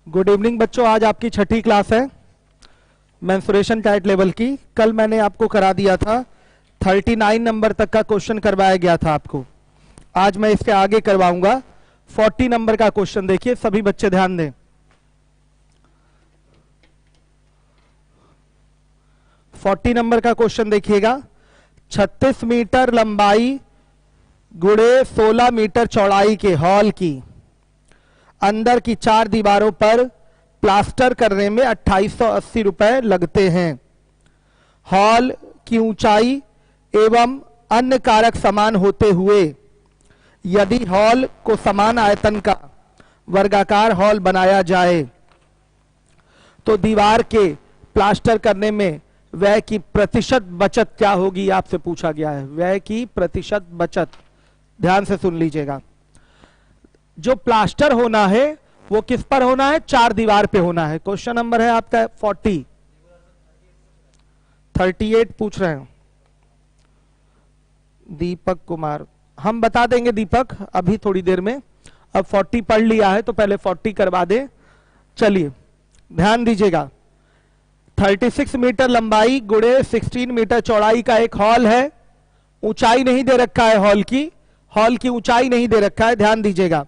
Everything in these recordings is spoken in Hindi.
गुड इवनिंग बच्चों, आज आपकी छठी क्लास है मेंसुरेशन टाइट लेवल की। कल मैंने आपको करा दिया था 39 नंबर तक का क्वेश्चन करवाया गया था आपको। आज मैं इसके आगे करवाऊंगा 40 नंबर का क्वेश्चन। देखिए सभी बच्चे ध्यान दें। 40 नंबर का क्वेश्चन देखिएगा। 36 मीटर लंबाई गुणे 16 मीटर चौड़ाई के हॉल की अंदर की 4 दीवारों पर प्लास्टर करने में 2880 रुपए लगते हैं। हॉल की ऊंचाई एवं अन्य कारक समान होते हुए यदि हॉल को समान आयतन का वर्गाकार हॉल बनाया जाए तो दीवार के प्लास्टर करने में व्यय की प्रतिशत बचत क्या होगी, आपसे पूछा गया है। व्यय की प्रतिशत बचत, ध्यान से सुन लीजिएगा। जो प्लास्टर होना है वो किस पर होना है? 4 दीवार पे होना है। क्वेश्चन नंबर है आपका 38 पूछ रहे हैं दीपक कुमार। हम बता देंगे दीपक अभी थोड़ी देर में। अब 40 पढ़ लिया है तो पहले 40 करवा दे। चलिए ध्यान दीजिएगा। 36 मीटर लंबाई गुणे 16 मीटर चौड़ाई का एक हॉल है। ऊंचाई नहीं दे रखा है, हॉल की ऊंचाई नहीं दे रखा है, ध्यान दीजिएगा।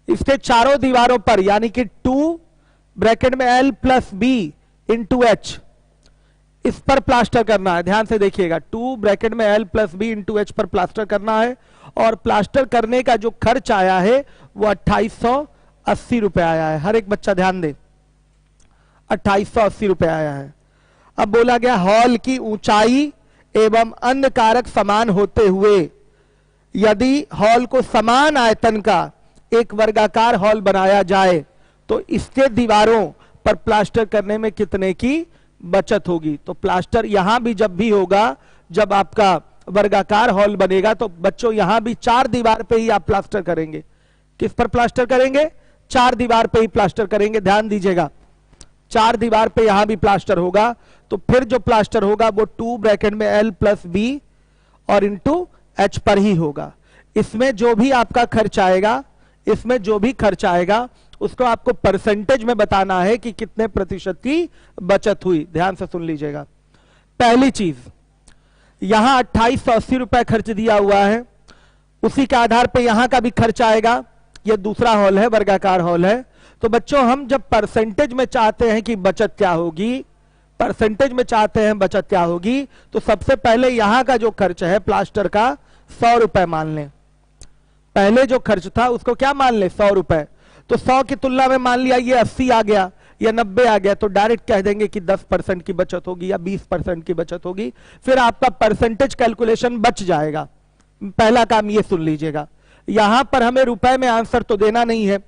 इसके चारों दीवारों पर यानी कि 2 ब्रैकेट में L plus B into H, इस पर प्लास्टर करना है। ध्यान से देखिएगा, 2 ब्रैकेट में L plus B into H पर प्लास्टर करना है। और प्लास्टर करने का जो खर्च आया है वो 2880 रुपए आया है। हर एक बच्चा ध्यान दे, 2880 रुपए आया है। अब बोला गया हॉल की ऊंचाई एवं अन्य कारक समान होते हुए यदि हॉल को समान आयतन का एक वर्गाकार हॉल बनाया जाए तो इसके दीवारों पर प्लास्टर करने में कितने की बचत होगी। तो प्लास्टर यहां भी जब भी होगा, जब आपका वर्गाकार हॉल बनेगा तो बच्चों यहां भी 4 दीवार पे ही आप प्लास्टर करेंगे। किस पर प्लास्टर करेंगे? 4 दीवार पे ही प्लास्टर करेंगे। ध्यान दीजिएगा, 4 दीवार पे यहां भी प्लास्टर होगा। तो फिर जो प्लास्टर होगा वो 2 ब्रैकेट में L प्लस B और इंटू H पर ही होगा। इसमें जो भी आपका खर्च आएगा, उसको आपको परसेंटेज में बताना है कि कितने प्रतिशत की बचत हुई। ध्यान से सुन लीजिएगा। पहली चीज, यहां 2880 रुपए खर्च दिया हुआ है, उसी के आधार पे यहां का भी खर्च आएगा। यह दूसरा हॉल है, वर्गाकार हॉल है। तो बच्चों हम जब परसेंटेज में चाहते हैं कि बचत क्या होगी, तो सबसे पहले यहां का जो खर्च है प्लास्टर का 100 रुपए मान लें। पहले जो खर्च था उसको क्या मान ले? 100 रुपए। तो 100 की तुलना में मान लिया ये 80 आ गया या 90 आ गया, तो डायरेक्ट कह देंगे कि 10% की बचत होगी या 20% की बचत होगी। फिर आपका परसेंटेज कैलकुलेशन बच जाएगा। पहला काम ये सुन लीजिएगा, यहां पर हमें रुपए में आंसर तो देना नहीं है,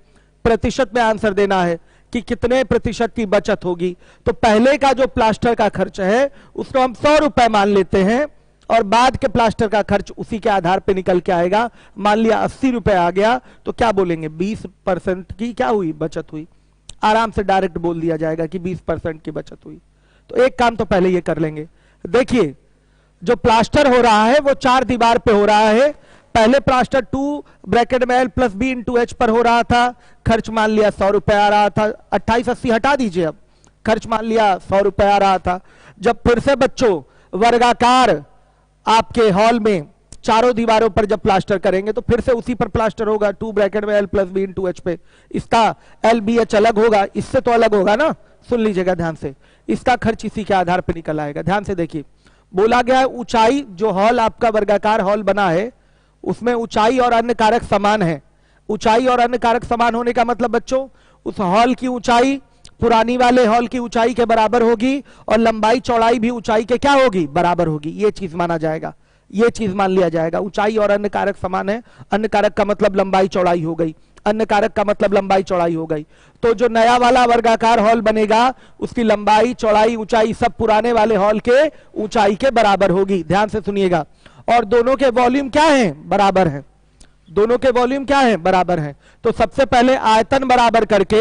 प्रतिशत में आंसर देना है कि कितने प्रतिशत की बचत होगी। तो पहले का जो प्लास्टर का खर्च है उसको हम 100 रुपए मान लेते हैं और बाद के प्लास्टर का खर्च उसी के आधार पे निकल के आएगा। मान लिया 80 रुपए आ गया तो क्या बोलेंगे? 20% की क्या हुई? बचत हुई। आराम से डायरेक्ट बोल दिया जाएगा कि 20% की बचत हुई। तो एक काम तो पहले ये कर लेंगे। देखिए जो प्लास्टर हो रहा है वो 4 दीवार पे हो रहा है। पहले प्लास्टर 2 ब्रैकेट में L plus B into H पर हो रहा था, खर्च मान लिया 100 रुपए आ रहा था। 2880 हटा दीजिए, अब खर्च मान लिया 100 रुपए आ रहा था। जब फिर से बच्चों वर्गाकार आपके हॉल में चारों दीवारों पर जब प्लास्टर करेंगे तो फिर से उसी पर प्लास्टर होगा, 2 ब्रैकेट में L plus B into H पे। इसका L B H अलग होगा, इससे तो अलग होगा ना। सुन लीजिएगा ध्यान से, इसका खर्च इसी के आधार पर निकल आएगा। ध्यान से देखिए, बोला गया है ऊंचाई, जो हॉल आपका वर्गाकार हॉल बना है उसमें ऊंचाई और अन्य कारक समान है। ऊंचाई और अन्य कारक समान होने का मतलब बच्चों उस हॉल की ऊंचाई पुरानी वाले हॉल की ऊंचाई के बराबर होगी और लंबाई चौड़ाई भी ऊंचाई के क्या होगी? बराबर होगी। ये चीज माना जाएगा, ये चीज मान लिया जाएगा। ऊंचाई और अन्य कारक समान है, अन्य कारक का मतलब लंबाई चौड़ाई हो गई, अन्य कारक का मतलब लंबाई चौड़ाई हो गई। तो जो नया वाला वर्गाकार हॉल बनेगा उसकी लंबाई चौड़ाई ऊंचाई सब पुराने वाले हॉल के ऊंचाई के बराबर होगी। ध्यान से सुनिएगा। और दोनों के वॉल्यूम क्या है? बराबर है। दोनों के वॉल्यूम क्या है? बराबर है। तो सबसे पहले आयतन बराबर करके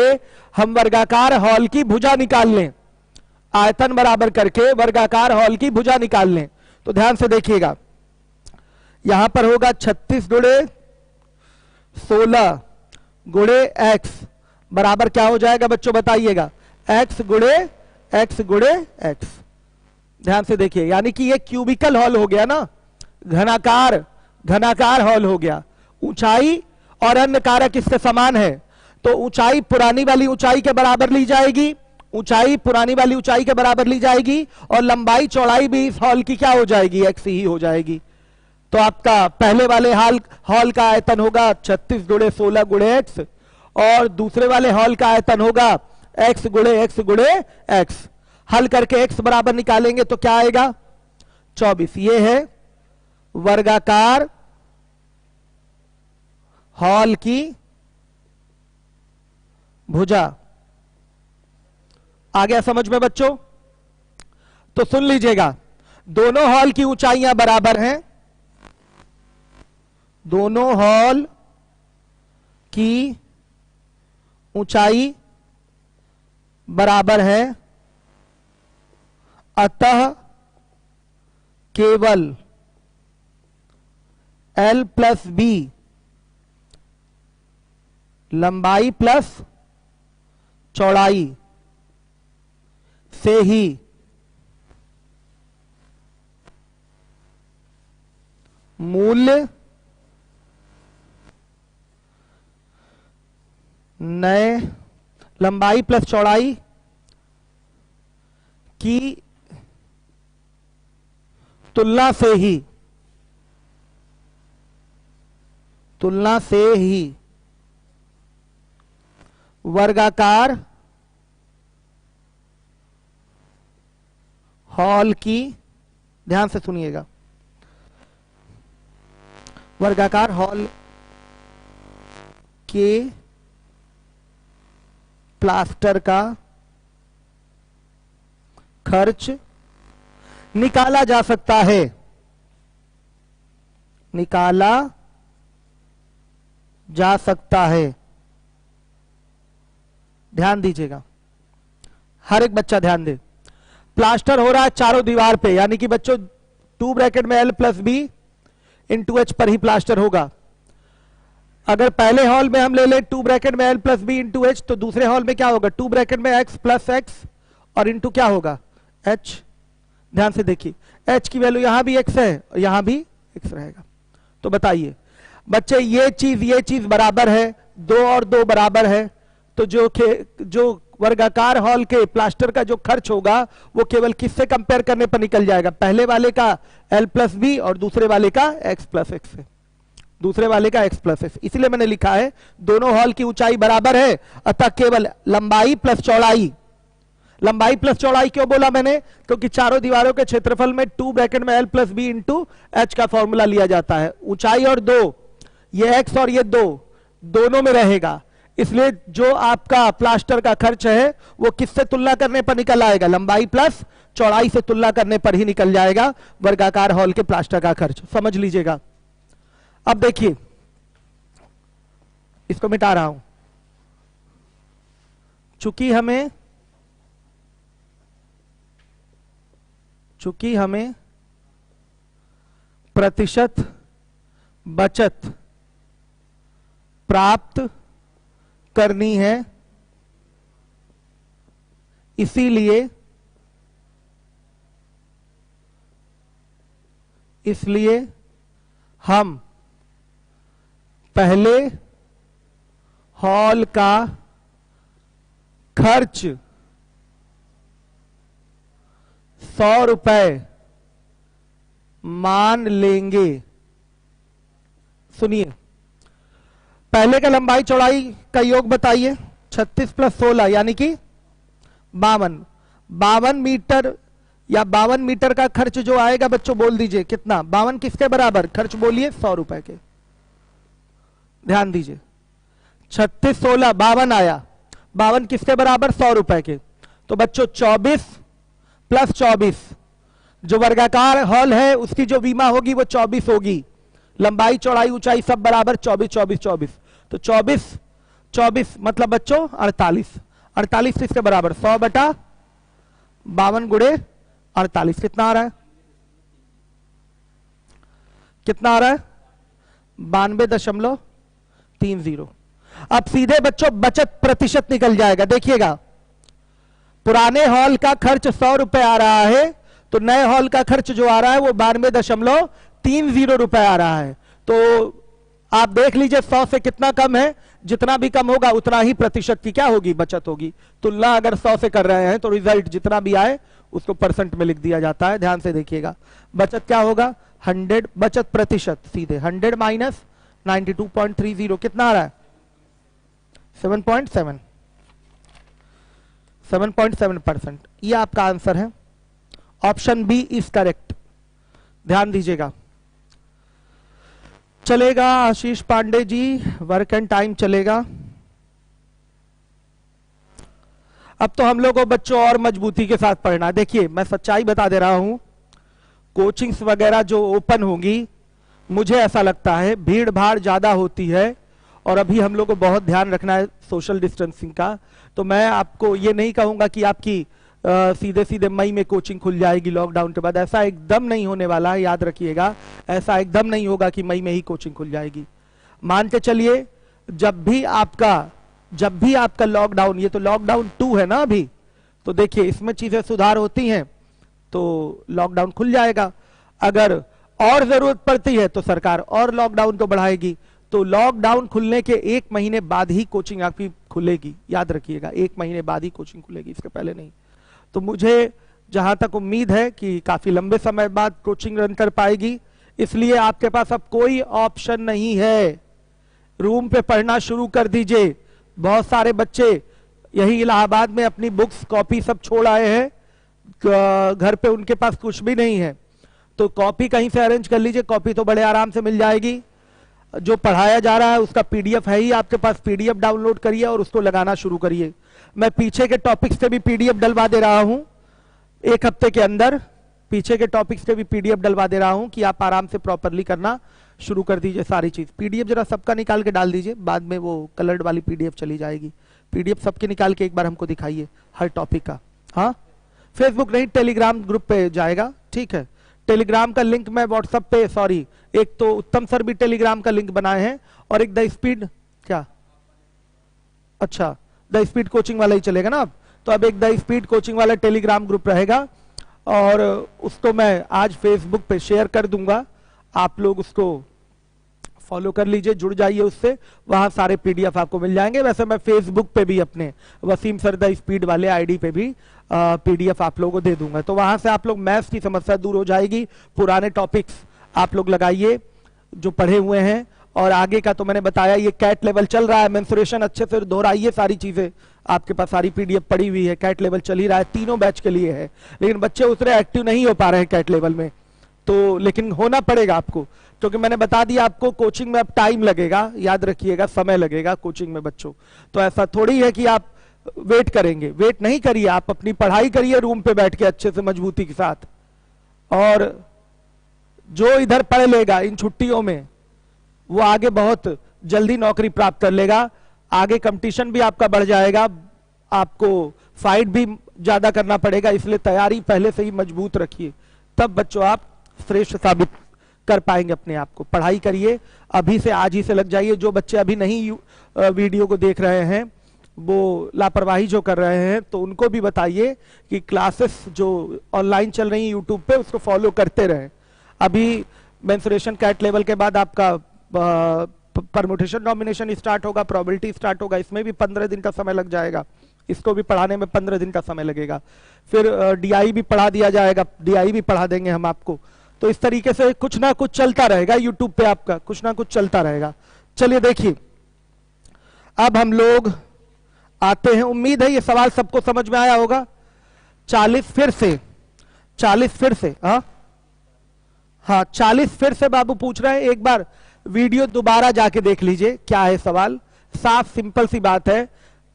हम वर्गाकार हॉल की भुजा निकाल लें। आयतन बराबर करके वर्गाकार हॉल की भुजा निकाल लें। तो ध्यान से देखिएगा, यहां पर होगा 36 गुणे 16 गुणे x बराबर क्या हो जाएगा बच्चों बताइएगा, x गुणे x गुणे x। ध्यान से देखिए, यानी कि ये क्यूबिकल हॉल हो गया ना, घनाकार घनाकार हॉल हो गया। ऊंचाई और अन्य कारक इसके समान है, तो ऊंचाई पुरानी वाली ऊंचाई के बराबर ली जाएगी, ऊंचाई पुरानी वाली ऊंचाई के बराबर ली जाएगी, और लंबाई चौड़ाई भी इस हॉल की क्या हो जाएगी, x ही हो जाएगी। तो आपका पहले वाले हॉल का आयतन होगा 36 गुणे 16 गुणे x, और दूसरे वाले हॉल का आयतन होगा x गुणे x। हल करके x बराबर निकालेंगे तो क्या आएगा 24। ये है वर्गाकार हॉल की भुजा। आ गया समझ में बच्चों? तो सुन लीजिएगा, दोनों हॉल की ऊंचाइयां बराबर हैं, दोनों हॉल की ऊंचाई बराबर है, अतः केवल L प्लस बी लंबाई प्लस चौड़ाई से ही मूल्य नए लंबाई प्लस चौड़ाई की तुलना से ही वर्गाकार हॉल की, ध्यान से सुनिएगा, वर्गाकार हॉल के प्लास्टर का खर्च निकाला जा सकता है, निकाला जा सकता है। ध्यान दीजिएगा, हर एक बच्चा ध्यान दे। प्लास्टर हो रहा है चारों दीवार पे, यानी कि बच्चों 2 ब्रैकेट में L plus B into H पर ही प्लास्टर होगा। अगर पहले हॉल में हम ले लें 2 ब्रैकेट में L plus B into H, तो दूसरे हॉल में क्या होगा 2 ब्रैकेट में x प्लस एक्स और इंटू क्या होगा h। ध्यान से देखिए, h की वैल्यू यहां भी x है और यहां भी x रहेगा। तो बताइए बच्चे, ये चीज बराबर है, 2 और 2 बराबर है, तो जो वर्गाकार हॉल के प्लास्टर का जो खर्च होगा वो केवल किससे कंपेयर करने पर निकल जाएगा, पहले वाले का L प्लस बी और दूसरे वाले का x प्लस एक्स से, दूसरे वाले का x प्लस एक्स। इसलिए मैंने लिखा है दोनों हॉल की ऊंचाई बराबर है, अतः केवल लंबाई प्लस चौड़ाई। लंबाई प्लस चौड़ाई क्यों बोला मैंने, क्योंकि चारों दीवारों के क्षेत्रफल में 2 ब्रैकेट में L plus B into H का फॉर्मूला लिया जाता है। ऊंचाई और 2, ये x और ये 2 दोनों में रहेगा, इसलिए जो आपका प्लास्टर का खर्च है वो किससे तुलना करने पर निकल आएगा, लंबाई प्लस चौड़ाई से तुलना करने पर ही निकल जाएगा वर्गाकार हॉल के प्लास्टर का खर्च। समझ लीजिएगा। अब देखिए, इसको मिटा रहा हूं, चूंकि हमें प्रतिशत बचत प्राप्त करनी है, इसलिए हम पहले हॉल का खर्च 100 रुपए मान लेंगे। सुनिए, पहले का लंबाई चौड़ाई का योग बताइए, 36 प्लस 16 यानी कि 52 मीटर, या 52 मीटर का खर्च जो आएगा बच्चों बोल दीजिए कितना, 52 किसके बराबर, खर्च बोलिए 100 रुपए के। ध्यान दीजिए, 36 16 52 आया, 52 किसके बराबर 100 रुपए के। तो बच्चों 24 प्लस 24, जो वर्गाकार हॉल है उसकी जो बीमा होगी वो 24 होगी, लंबाई चौड़ाई ऊंचाई सब बराबर 24 24 24, तो 24 24 मतलब बच्चों 48, 48 किसके बराबर 100 बटा 52 गुणे 48, कितना आ रहा है, कितना आ रहा है 92.30। अब सीधे बच्चों बचत प्रतिशत निकल जाएगा। देखिएगा, पुराने हॉल का खर्च 100 रुपए आ रहा है, तो नए हॉल का खर्च जो आ रहा है वो 92.30 रुपए आ रहा है। तो आप देख लीजिए 100 से कितना कम है, जितना भी कम होगा उतना ही प्रतिशत की क्या होगी, बचत होगी। तुलना अगर 100 से कर रहे हैं तो रिजल्ट जितना भी आए उसको परसेंट में लिख दिया जाता है। ध्यान से देखिएगा, बचत क्या होगा 100, बचत प्रतिशत सीधे 100 माइनस 92.30 कितना आ रहा है 7.7, 7.7%। ये आपका आंसर है, ऑप्शन बी इज करेक्ट। ध्यान दीजिएगा। चलेगा आशीष Pandey ji, work and time चलेगा। अब तो हम लोग को बच्चों और मजबूती के साथ पढ़ना। देखिए मैं सच्चाई बता दे रहा हूं, कोचिंग्स वगैरह जो ओपन होंगी, मुझे ऐसा लगता है भीड़ भाड़ ज्यादा होती है और अभी हम लोग को बहुत ध्यान रखना है सोशल डिस्टेंसिंग का। तो मैं आपको ये नहीं कहूंगा कि आपकी सीधे सीधे मई में कोचिंग खुल जाएगी लॉकडाउन के बाद, ऐसा एकदम नहीं होने वाला है। याद रखिएगा, ऐसा एकदम नहीं होगा कि मई में ही कोचिंग खुल जाएगी। मान के चलिए जब भी आपका लॉकडाउन, ये तो लॉकडाउन 2 है ना अभी, तो देखिए इसमें चीजें सुधार होती हैं तो लॉकडाउन खुल जाएगा। अगर और जरूरत पड़ती है तो सरकार और लॉकडाउन को बढ़ाएगी। तो लॉकडाउन खुलने के 1 महीने बाद ही कोचिंग आपकी खुलेगी। याद रखिएगा, 1 महीने बाद ही कोचिंग खुलेगी, इसके पहले नहीं। तो मुझे जहां तक उम्मीद है कि काफी लंबे समय बाद कोचिंग रन कर पाएगी, इसलिए आपके पास अब कोई ऑप्शन नहीं है, रूम पे पढ़ना शुरू कर दीजिए। बहुत सारे बच्चे यही इलाहाबाद में अपनी बुक्स कॉपी सब छोड़ आए हैं, घर पे उनके पास कुछ भी नहीं है, तो कॉपी कहीं से अरेंज कर लीजिए। कॉपी तो बड़े आराम से मिल जाएगी। जो पढ़ाया जा रहा है उसका पीडीएफ है ही आपके पास, पीडीएफ डाउनलोड करिए और उसको लगाना शुरू करिए। मैं पीछे के टॉपिक्स से भी पीडीएफ डलवा दे रहा हूं, 1 हफ्ते के अंदर पीछे के टॉपिक्स से भी पीडीएफ डलवा दे रहा हूं कि आप आराम से प्रॉपरली करना शुरू कर दीजिए सारी चीज। पीडीएफ जरा सबका निकाल के डाल दीजिए, बाद में वो कलर्ड वाली पीडीएफ चली जाएगी। पीडीएफ सबके निकाल के एक बार हमको दिखाइए हर टॉपिक का। हाँ, फेसबुक नहीं, टेलीग्राम ग्रुप पे जाएगा, ठीक है। टेलीग्राम का लिंक मैं व्हाट्सएप पे, सॉरी, एक तो उत्तम सर भी टेलीग्राम का लिंक बनाए हैं और एक द स्पीड, क्या, अच्छा द स्पीड कोचिंग वाला ही चलेगा ना अब। तो अब एक द स्पीड कोचिंग वाला टेलीग्राम ग्रुप रहेगा और उसको मैं आज फेसबुक पे शेयर कर दूंगा, आप लोग उसको फॉलो कर लीजिए, जुड़ जाइए उससे, वहां सारे पीडीएफ आपको मिल जाएंगे। वैसे मैं फेसबुक पे भी अपने वसीम सर द स्पीड वाले आईडी पे भी पीडीएफ आप लोगों को दे दूंगा, तो वहां से आप लोग मैथ्स की समस्या दूर हो जाएगी। पुराने टॉपिक्स आप लोग लगाइए जो पढ़े हुए हैं, और आगे का तो मैंने बताया, ये कैट लेवल चल रहा है, मेंसुरेशन अच्छे से दोहराइए, सारी चीजें आपके पास सारी पीडीएफ पड़ी हुई है, कैट लेवल चल ही रहा है, तीनों बैच के लिए है। लेकिन बच्चे उतने एक्टिव नहीं हो पा रहे हैं कैट लेवल में, तो लेकिन होना पड़ेगा आपको, क्योंकि मैंने बता दिया आपको कोचिंग में अब टाइम लगेगा, याद रखिएगा समय लगेगा कोचिंग में बच्चों। तो ऐसा थोड़ी है कि आप वेट करेंगे, वेट नहीं करिए, आप अपनी पढ़ाई करिए रूम पे बैठ के अच्छे से मजबूती के साथ। और जो इधर पढ़ लेगा इन छुट्टियों में वो आगे बहुत जल्दी नौकरी प्राप्त कर लेगा, आगे कंपटीशन भी आपका बढ़ जाएगा, आपको फाइट भी ज्यादा करना पड़ेगा, इसलिए तैयारी पहले से ही मजबूत रखिए, तब बच्चों आप श्रेष्ठ साबित कर पाएंगे अपने आप को। पढ़ाई करिए, अभी से आज ही से लग जाइए। जो बच्चे अभी नहीं वीडियो को देख रहे हैं, वो लापरवाही जो कर रहे हैं, तो उनको भी बताइए कि क्लासेस जो ऑनलाइन चल रही है यूट्यूब पे उसको फॉलो करते रहें। अभी मेंसुरेशन कैट लेवल के बाद आपका परमुटेशन डोमिनेशन स्टार्ट होगा, प्रोबेबिलिटी स्टार्ट होगा, इसमें भी 15 दिन का समय लग जाएगा, इसको भी पढ़ाने में 15 दिन का समय लगेगा। फिर डीआई भी पढ़ा दिया जाएगा, डीआई भी पढ़ा देंगे हम आपको। तो इस तरीके से कुछ ना कुछ चलता रहेगा यूट्यूब पे, आपका कुछ ना कुछ चलता रहेगा। चलिए देखिए, अब हम लोग आते हैं, उम्मीद है ये सवाल सबको समझ में आया होगा। 40 फिर से, 40 फिर से, हाँ 40 फिर से बाबू पूछ रहे हैं, एक बार वीडियो दोबारा जाके देख लीजिए क्या है सवाल। साफ सिंपल सी बात है,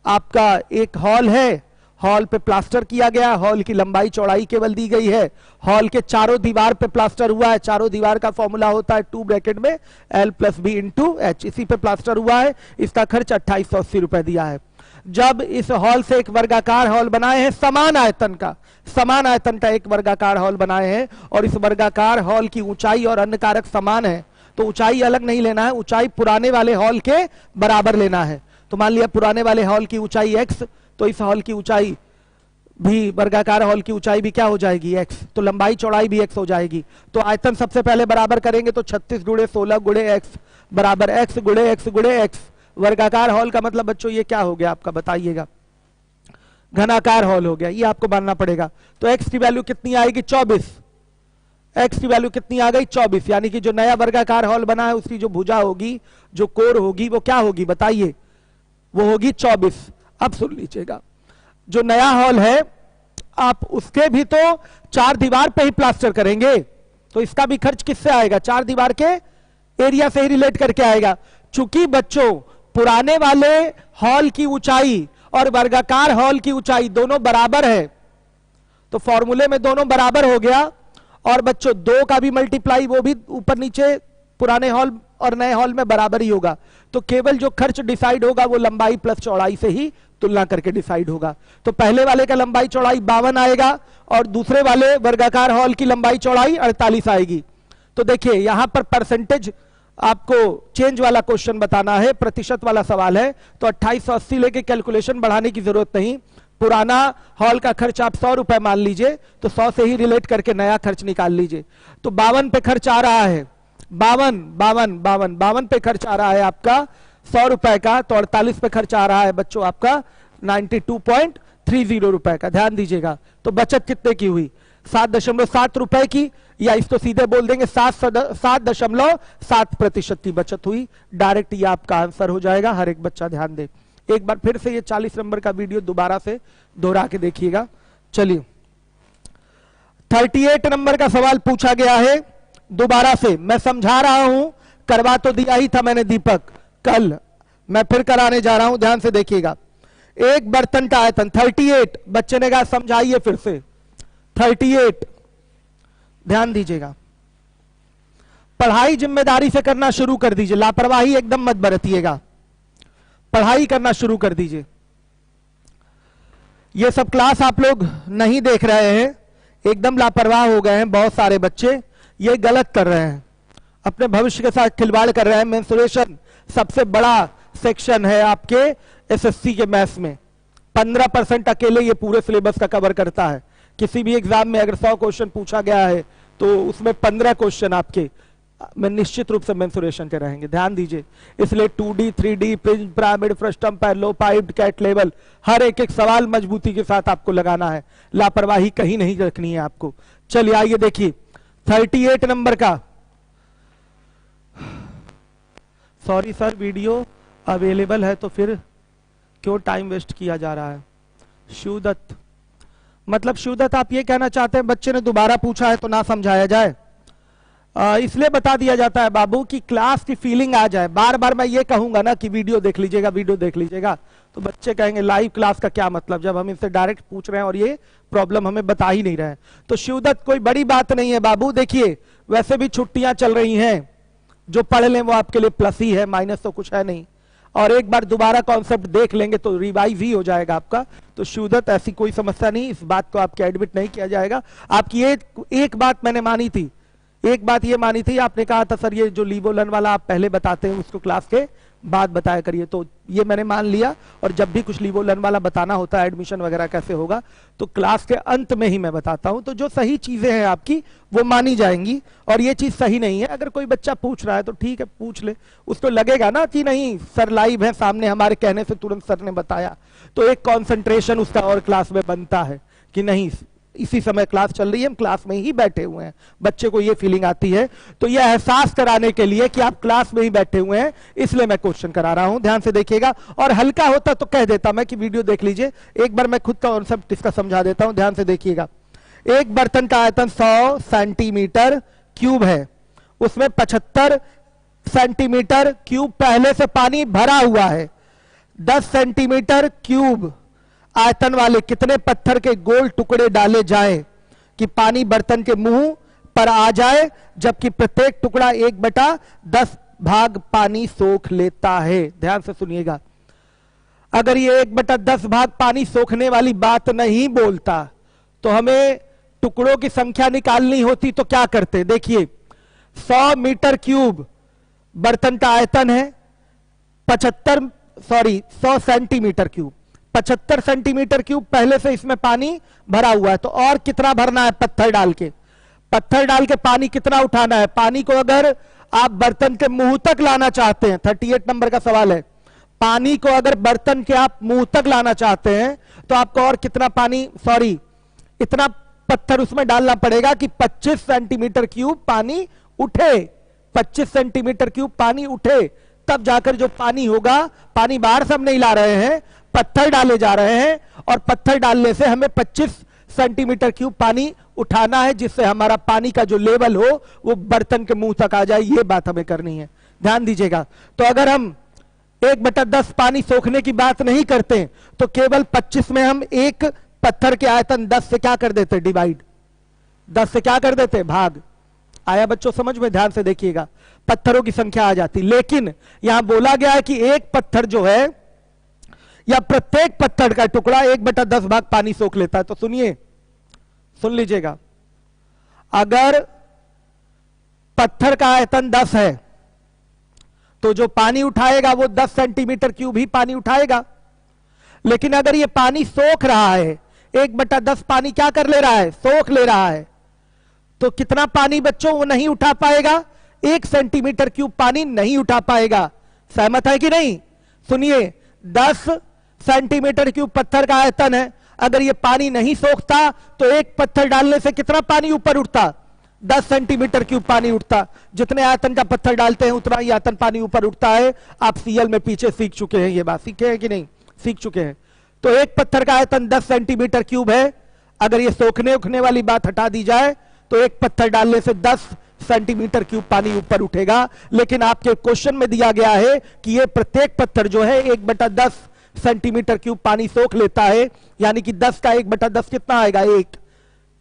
आपका एक हॉल है, हॉल पे प्लास्टर किया गया, हॉल की लंबाई चौड़ाई केवल दी गई है, हॉल के चारों दीवार पे प्लास्टर हुआ है, चारों दीवार का फॉर्मूला होता है 2 ब्रैकेट में L+B × H, इसी पे प्लास्टर हुआ है, इसका खर्च 2880 रुपए दिया है। जब इस हॉल से एक वर्गाकार हॉल बनाए हैं, समान आयतन का एक वर्गाकार हॉल बनाए हैं, और इस वर्गाकार हॉल की ऊंचाई और अन्य कारक समान है, तो ऊंचाई अलग नहीं लेना है, ऊंचाई पुराने वाले हॉल के बराबर लेना है। तो मान लिया पुराने वाले हॉल की ऊंचाई x, तो इस हॉल की ऊंचाई भी, वर्गाकार हॉल की ऊंचाई भी क्या हो जाएगी x, तो लंबाई चौड़ाई भी x हो जाएगी। तो आयतन सबसे पहले बराबर करेंगे तो 36 गुणे 16 गुणे x बराबर x गुणे x गुणे x। वर्गाकार हॉल का मतलब बच्चों ये क्या हो गया आपका, बताइएगा, घनाकार हॉल हो गया, ये आपको मानना पड़ेगा। तो x की वैल्यू कितनी आएगी 24, x की वैल्यू कितनी आ गई 24, यानी कि जो नया वर्गाकार हॉल बना है उसकी जो भुजा होगी, जो कोर होगी, वो क्या होगी बताइए, वो होगी 24। अब सुन लीजिएगा, जो नया हॉल है आप उसके भी तो 4 दीवार पे ही प्लास्टर करेंगे, तो इसका भी खर्च किससे आएगा, 4 दीवार के एरिया से ही रिलेट करके आएगा। चूंकि बच्चों पुराने वाले हॉल की ऊंचाई और वर्गाकार हॉल की ऊंचाई दोनों बराबर है, तो फॉर्मूले में दोनों बराबर हो गया, और बच्चों 2 का भी मल्टीप्लाई वो भी ऊपर नीचे पुराने हॉल और नए हॉल में बराबर ही होगा। तो केवल जो खर्च डिसाइड होगा वो लंबाई प्लस चौड़ाई से ही तुलना करके डिसाइड होगा। तो पहले वाले का लंबाई चौड़ाई 52 आएगा और दूसरे वाले वर्गाकार हॉल की लंबाई चौड़ाई 48 आएगी। तो देखिए यहां पर परसेंटेज आपको चेंज वाला क्वेश्चन बताना है, प्रतिशत वाला सवाल है, तो 2880 लेके कैलकुलेशन बढ़ाने की जरूरत नहीं। पुराना हॉल का खर्च आप 100 रुपए मान लीजिए, तो 100 से ही रिलेट करके नया खर्च निकाल लीजिए। तो 52 पे खर्च आ रहा है, 52 पे खर्च आ रहा है आपका 100 रुपए का, तो 48 पे खर्च आ रहा है बच्चों आपका 92.30 रुपए का। ध्यान दीजिएगा, तो बचत कितने की हुई, 7.7 रुपए की, या इसको सीधे बोल देंगे 7.7% की बचत हुई। डायरेक्ट ये आपका आंसर हो जाएगा। हर एक बच्चा ध्यान दे, एक बार फिर से ये 40 नंबर का वीडियो दोबारा से दोहरा के देखिएगा। चलिए 38 नंबर का सवाल पूछा गया है, दोबारा से मैं समझा रहा हूं, करवा तो दिया ही था मैंने दीपक कल, मैं फिर कराने जा रहा हूं, ध्यान से देखिएगा। एक बर्तन का आयतन 38, बच्चे ने कहा समझाइए फिर से 38, ध्यान दीजिएगा। पढ़ाई जिम्मेदारी से करना शुरू कर दीजिए, लापरवाही एकदम मत बरतिएगा, पढ़ाई करना शुरू कर दीजिए। ये सब क्लास आप लोग नहीं देख रहे हैं, एकदम लापरवाह हो गए हैं बहुत सारे बच्चे, ये गलत कर रहे हैं, अपने भविष्य के साथ खिलवाड़ कर रहे हैं। मेंसुरेशन सबसे बड़ा सेक्शन है आपके एसएससी के मैथ्स में, 15% अकेले ये पूरे सिलेबस का कवर करता है। किसी भी एग्जाम में अगर 100 क्वेश्चन पूछा गया है तो उसमें 15 क्वेश्चन आपके में निश्चित रूप से मेंसुरेशन के रहेंगे, ध्यान दीजिए। इसलिए 2D 3D prism pyramid frustum parallelepiped CAT level, हर एक सवाल मजबूती के साथ आपको लगाना है, लापरवाही कहीं नहीं रखनी है आपको। चलिए आइए देखिए 38 नंबर का, सॉरी सर वीडियो अवेलेबल है तो फिर क्यों टाइम वेस्ट किया जा रहा है। शिवदत्त, मतलब शिवदत्त आप ये कहना चाहते हैं बच्चे ने दोबारा पूछा है तो ना समझाया जाए, इसलिए बता दिया जाता है बाबू कि क्लास की फीलिंग आ जाए। बार बार मैं ये कहूंगा ना कि वीडियो देख लीजिएगा, वीडियो देख लीजिएगा, तो बच्चे कहेंगे लाइव क्लास का क्या मतलब, जब हम इनसे डायरेक्ट पूछ रहे हैं और ये प्रॉब्लम हमें बता ही नहीं रहे हैं। तो शिवदत्त कोई बड़ी बात नहीं है बाबू, देखिए वैसे भी छुट्टियां चल रही हैं, जो पढ़ लें वो आपके लिए प्लस ही है, माइनस तो कुछ है नहीं, और एक बार दोबारा कॉन्सेप्ट देख लेंगे तो रिवाइज ही हो जाएगा आपका। तो शिवदत्त ऐसी कोई समस्या नहीं, इस बात को आपके एडमिट नहीं किया जाएगा। आपकी एक बात मैंने मानी थी, एक बात ये मानी थी, आपने कहा था सर ये जो लीवोलन वाला आप पहले बताते हैं उसको क्लास के बाद बताया करिए, तो ये मैंने मान लिया। और जब भी कुछ लीवोलन वाला बताना होता है एडमिशन वगैरह कैसे होगा तो क्लास के अंत में ही मैं बताता हूं, तो जो सही चीजें हैं आपकी वो मानी जाएंगी, और ये चीज सही नहीं है। अगर कोई बच्चा पूछ रहा है तो ठीक है पूछ ले, उसको लगेगा ना कि नहीं सर लाइव है सामने, हमारे कहने से तुरंत सर ने बताया, तो एक कॉन्सेंट्रेशन उसका और क्लास में बनता है कि नहीं इसी समय क्लास चल रही है, हम क्लास में ही बैठे हुए हैं, बच्चे को ये फीलिंग आती है। तो ये एहसास कराने के लिए कि आप क्लास में ही बैठे हुए हैं, इसलिए मैं क्वेश्चन करा रहा हूं, ध्यान से देखिएगा। और हल्का होता तो कह देता मैं कि वीडियो देख लीजिए, एक बार मैं खुद का कॉन्सेप्ट इसका समझा देता हूं, ध्यान से देखिएगा। एक बर्तन का आयतन 100 सेंटीमीटर क्यूब है, उसमें 75 सेंटीमीटर क्यूब पहले से पानी भरा हुआ है। 10 सेंटीमीटर क्यूब आयतन वाले कितने पत्थर के गोल टुकड़े डाले जाएं कि पानी बर्तन के मुंह पर आ जाए, जबकि प्रत्येक टुकड़ा 1/10 भाग पानी सोख लेता है। ध्यान से सुनिएगा, अगर ये 1/10 भाग पानी सोखने वाली बात नहीं बोलता तो हमें टुकड़ों की संख्या निकालनी होती, तो क्या करते, देखिए 100 मीटर क्यूब बर्तन का आयतन है, 75 sorry 100 centimetre cube, 75 centimetre cube पहले से इसमें पानी भरा हुआ है। तो और कितना भरना है पत्थर डाल के, पत्थर डाल के पानी कितना उठाना है। पानी को अगर आप बर्तन के मुंह तक लाना चाहते हैं, 38 नंबर का सवाल है, पानी को अगर बर्तन के आप मुंह तक लाना चाहते हैं तो आपको और कितना पानी, सॉरी इतना पत्थर उसमें डालना पड़ेगा कि 25 सेंटीमीटर क्यूब पानी उठे, 25 सेंटीमीटर क्यूब पानी उठे, तब जाकर जो पानी होगा, पानी बाहर से हम नहीं ला रहे हैं, पत्थर डाले जा रहे हैं और पत्थर डालने से हमें 25 सेंटीमीटर क्यूब पानी उठाना है, जिससे हमारा पानी का जो लेवल हो वो बर्तन के मुंह तक आ जाए। ये बात हमें करनी है, ध्यान दीजिएगा। तो अगर हम 1/10 पानी सोखने की बात नहीं करते तो केवल 25 में हम एक पत्थर के आयतन 10 से क्या कर देते, डिवाइड, 10 से क्या कर देते, भाग। आया बच्चों समझ में, ध्यान से देखिएगा, पत्थरों की संख्या आ जाती। लेकिन यहां बोला गया है कि एक पत्थर जो है या प्रत्येक पत्थर का टुकड़ा 1/10 भाग पानी सोख लेता है। तो सुनिए, सुन लीजिएगा, अगर पत्थर का आयतन 10 है तो जो पानी उठाएगा वो 10 सेंटीमीटर क्यूब ही पानी उठाएगा। लेकिन अगर ये पानी सोख रहा है, 1/10 पानी क्या कर ले रहा है, सोख ले रहा है, तो कितना पानी बच्चों वो नहीं उठा पाएगा, 1 सेंटीमीटर क्यूब पानी नहीं उठा पाएगा। सहमत है कि नहीं? सुनिए, 10 सेंटीमीटर क्यूब पत्थर का आयतन है, अगर ये पानी नहीं सोखता तो एक पत्थर डालने से कितना पानी ऊपर उठता, 10 सेंटीमीटर क्यूब पानी उठता। जितने आयतन का पत्थर डालते हैं उतना ही आयतन पानी ऊपर उठता है। आप सीएल में पीछे सीख चुके हैं, ये बात सीखे हैं कि नहीं, सीख चुके हैं। तो एक पत्थर का आयतन 10 सेंटीमीटर क्यूब है, अगर ये सोखने उखने वाली बात हटा दी जाए तो एक पत्थर डालने से 10 सेंटीमीटर क्यूब पानी ऊपर उठेगा। लेकिन आपके क्वेश्चन में दिया गया है कि ये प्रत्येक पत्थर जो है 1/10 सेंटीमीटर क्यूब पानी सोख लेता है, यानी कि 10 का 1/10 कितना आएगा, 1,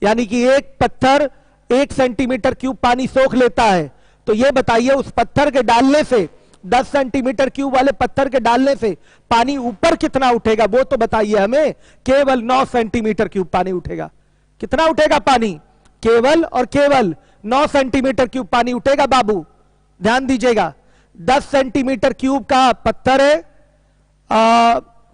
यानी कि एक पत्थर 1 सेंटीमीटर क्यूब पानी सोख लेता है। तो ये बताइए उस पत्थर के डालने से, 10 सेंटीमीटर क्यूब वाले पत्थर के डालने से पानी ऊपर कितना उठेगा, वो तो बताइए हमें। केवल 9 सेंटीमीटर क्यूब पानी उठेगा। कितना उठेगा पानी, केवल और केवल 9 सेंटीमीटर क्यूब पानी उठेगा बाबू, ध्यान दीजिएगा। 10 सेंटीमीटर क्यूब का पत्थर है,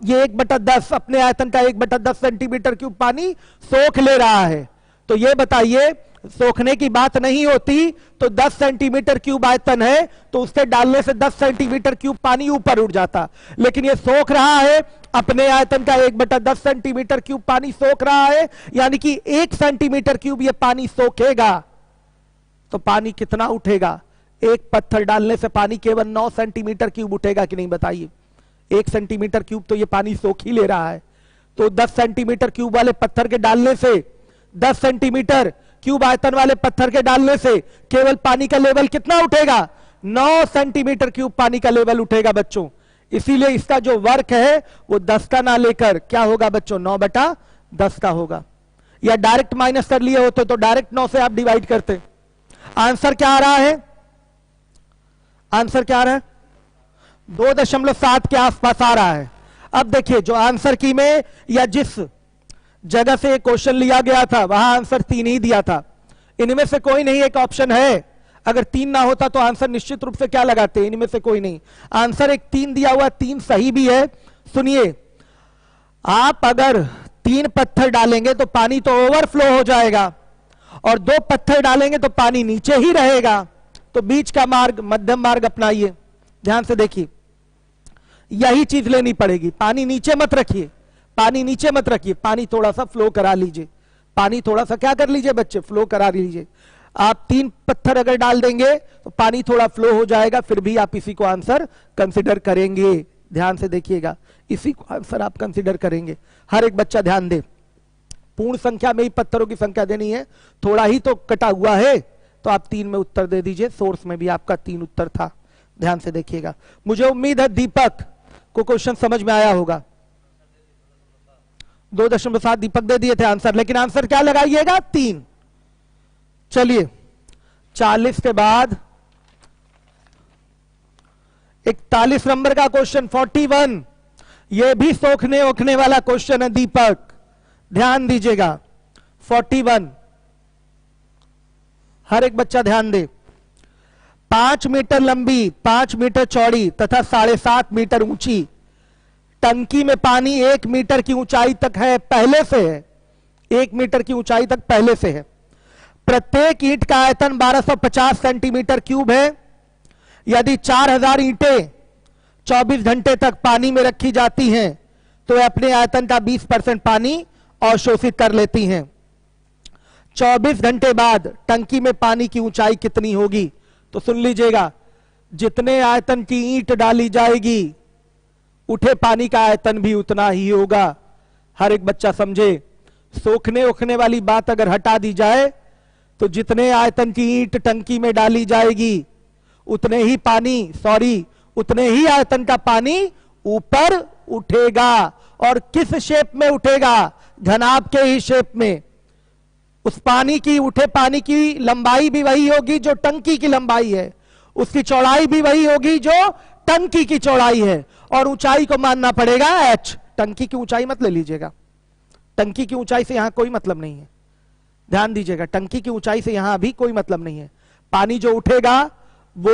ये 1/10 अपने आयतन का 1/10 सेंटीमीटर क्यूब पानी सोख ले रहा है। तो ये बताइए, सोखने की बात नहीं होती तो 10 सेंटीमीटर क्यूब आयतन है तो उसके डालने से 10 सेंटीमीटर क्यूब पानी ऊपर उठ जाता। लेकिन ये सोख रहा है, अपने आयतन का 1/10 सेंटीमीटर क्यूब पानी सोख रहा है, यानी कि 1 सेंटीमीटर क्यूब ये पानी सोखेगा। तो पानी कितना उठेगा, एक पत्थर डालने से पानी केवल 9 सेंटीमीटर क्यूब उठेगा कि नहीं, बताइए। 1 सेंटीमीटर क्यूब तो ये पानी सोख ही ले रहा है। तो 10 सेंटीमीटर क्यूब वाले पत्थर के डालने से, 10 सेंटीमीटर क्यूब आयतन वाले पत्थर के डालने से केवल पानी का लेवल कितना उठेगा, 9 सेंटीमीटर क्यूब पानी का लेवल उठेगा बच्चों। इसीलिए इसका जो वर्क है वो 10 का ना लेकर क्या होगा बच्चों, 9/10 का होगा। या डायरेक्ट माइनस कर लिए होते तो डायरेक्ट 9 से आप डिवाइड करते। आंसर क्या आ रहा है, आंसर क्या आ रहा है, 2.7 के आसपास आ रहा है। अब देखिए, जो आंसर की में या जिस जगह से क्वेश्चन लिया गया था वहां आंसर 3 ही दिया था। इनमें से कोई नहीं एक ऑप्शन है, अगर 3 ना होता तो आंसर निश्चित रूप से क्या लगाते, इनमें से कोई नहीं। आंसर एक 3 दिया हुआ, 3 सही भी है। सुनिए, आप अगर 3 पत्थर डालेंगे तो पानी तो ओवरफ्लो हो जाएगा, और 2 पत्थर डालेंगे तो पानी नीचे ही रहेगा। तो बीच का मार्ग, मध्यम मार्ग अपनाइए। ध्यान से देखिए, यही चीज लेनी पड़ेगी। पानी नीचे मत रखिए, पानी नीचे मत रखिए, पानी थोड़ा सा फ्लो करा लीजिए। पानी थोड़ा सा क्या कर लीजिए बच्चे, फ्लो करा लीजिए। आप 3 पत्थर अगर डाल देंगे तो पानी थोड़ा फ्लो हो जाएगा, फिर भी आप इसी को आंसर कंसिडर करेंगे। ध्यान से देखिएगा, इसी को आंसर आप कंसिडर करेंगे। हर एक बच्चा ध्यान दे, पूर्ण संख्या में ही पत्थरों की संख्या देनी है, थोड़ा ही तो कटा हुआ है, तो आप 3 में उत्तर दे दीजिए। सोर्स में भी आपका 3 उत्तर था। ध्यान से देखिएगा। मुझे उम्मीद है दीपक को क्वेश्चन समझ में आया होगा। 2.7 दीपक दे दिए थे आंसर, लेकिन आंसर क्या लगाइएगा, 3। चलिए, 40 के बाद 41 नंबर का क्वेश्चन 41, यह भी सोखने ओखने वाला क्वेश्चन है दीपक, ध्यान दीजिएगा। 41, हर एक बच्चा ध्यान दे। 5 मीटर लंबी, 5 मीटर चौड़ी तथा 7.5 मीटर ऊंची टंकी में पानी 1 मीटर की ऊंचाई तक है, पहले से है, 1 मीटर की ऊंचाई तक पहले से है। प्रत्येक ईंट का आयतन 1250 सेंटीमीटर क्यूब है। यदि 4000 ईंटें 24 घंटे तक पानी में रखी जाती हैं तो अपने आयतन का 20% पानी अवशोषित कर लेती हैं। 24 घंटे बाद टंकी में पानी की ऊंचाई कितनी होगी? तो सुन लीजिएगा, जितने आयतन की ईंट डाली जाएगी उठे पानी का आयतन भी उतना ही होगा। हर एक बच्चा समझे, सोखने उखने वाली बात अगर हटा दी जाए तो जितने आयतन की ईंट टंकी में डाली जाएगी उतने ही आयतन का पानी ऊपर उठेगा। और किस शेप में उठेगा? घनाभ के ही शेप में। उस पानी की, उठे पानी की लंबाई भी वही होगी जो टंकी की लंबाई है, उसकी चौड़ाई भी वही होगी जो टंकी की चौड़ाई है, और ऊंचाई को मानना पड़ेगा h। टंकी की ऊंचाई मत ले लीजिएगा, टंकी की ऊंचाई से यहां कोई मतलब नहीं है, ध्यान दीजिएगा, टंकी की ऊंचाई से यहां अभी कोई मतलब नहीं है। पानी जो उठेगा वो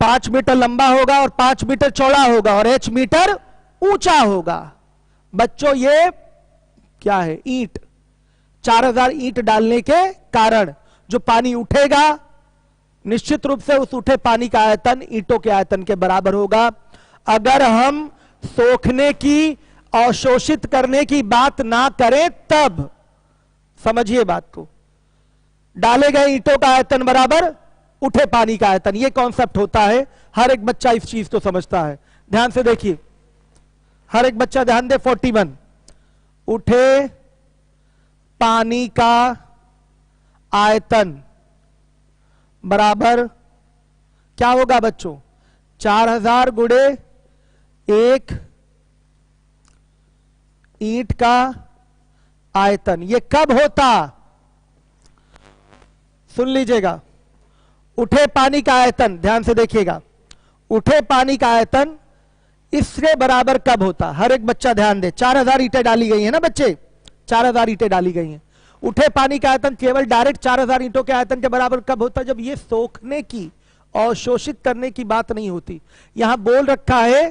5 मीटर लंबा होगा और 5 मीटर चौड़ा होगा और h मीटर ऊंचा होगा। बच्चों ये क्या है? ईंट। 4000 ईंट डालने के कारण जो पानी उठेगा निश्चित रूप से उस उठे पानी का आयतन ईंटों के आयतन के बराबर होगा। अगर हम सोखने की, अवशोषित करने की बात ना करें तब समझिए बात को, डाले गए ईंटों का आयतन बराबर उठे पानी का आयतन, ये कॉन्सेप्ट होता है। हर एक बच्चा इस चीज को समझता है। ध्यान से देखिए, हर एक बच्चा ध्यान दे। 41 उठे पानी का आयतन बराबर क्या होगा बच्चों? 4000 गुणे 1 ईंट का आयतन। ये कब होता? सुन लीजिएगा, उठे पानी का आयतन, ध्यान से देखिएगा, उठे पानी का आयतन इसके बराबर कब होता? हर एक बच्चा ध्यान दे। 4000 ईंटें डाली गई है ना बच्चे, 4000 ईंटें डाली गई हैं। उठे पानी का आयतन केवल डायरेक्ट 4000 ईंटों के आयतन के बराबर कब होता? जब ये सोखने की और शोषित करने की बात नहीं होती। यहां बोल रखा है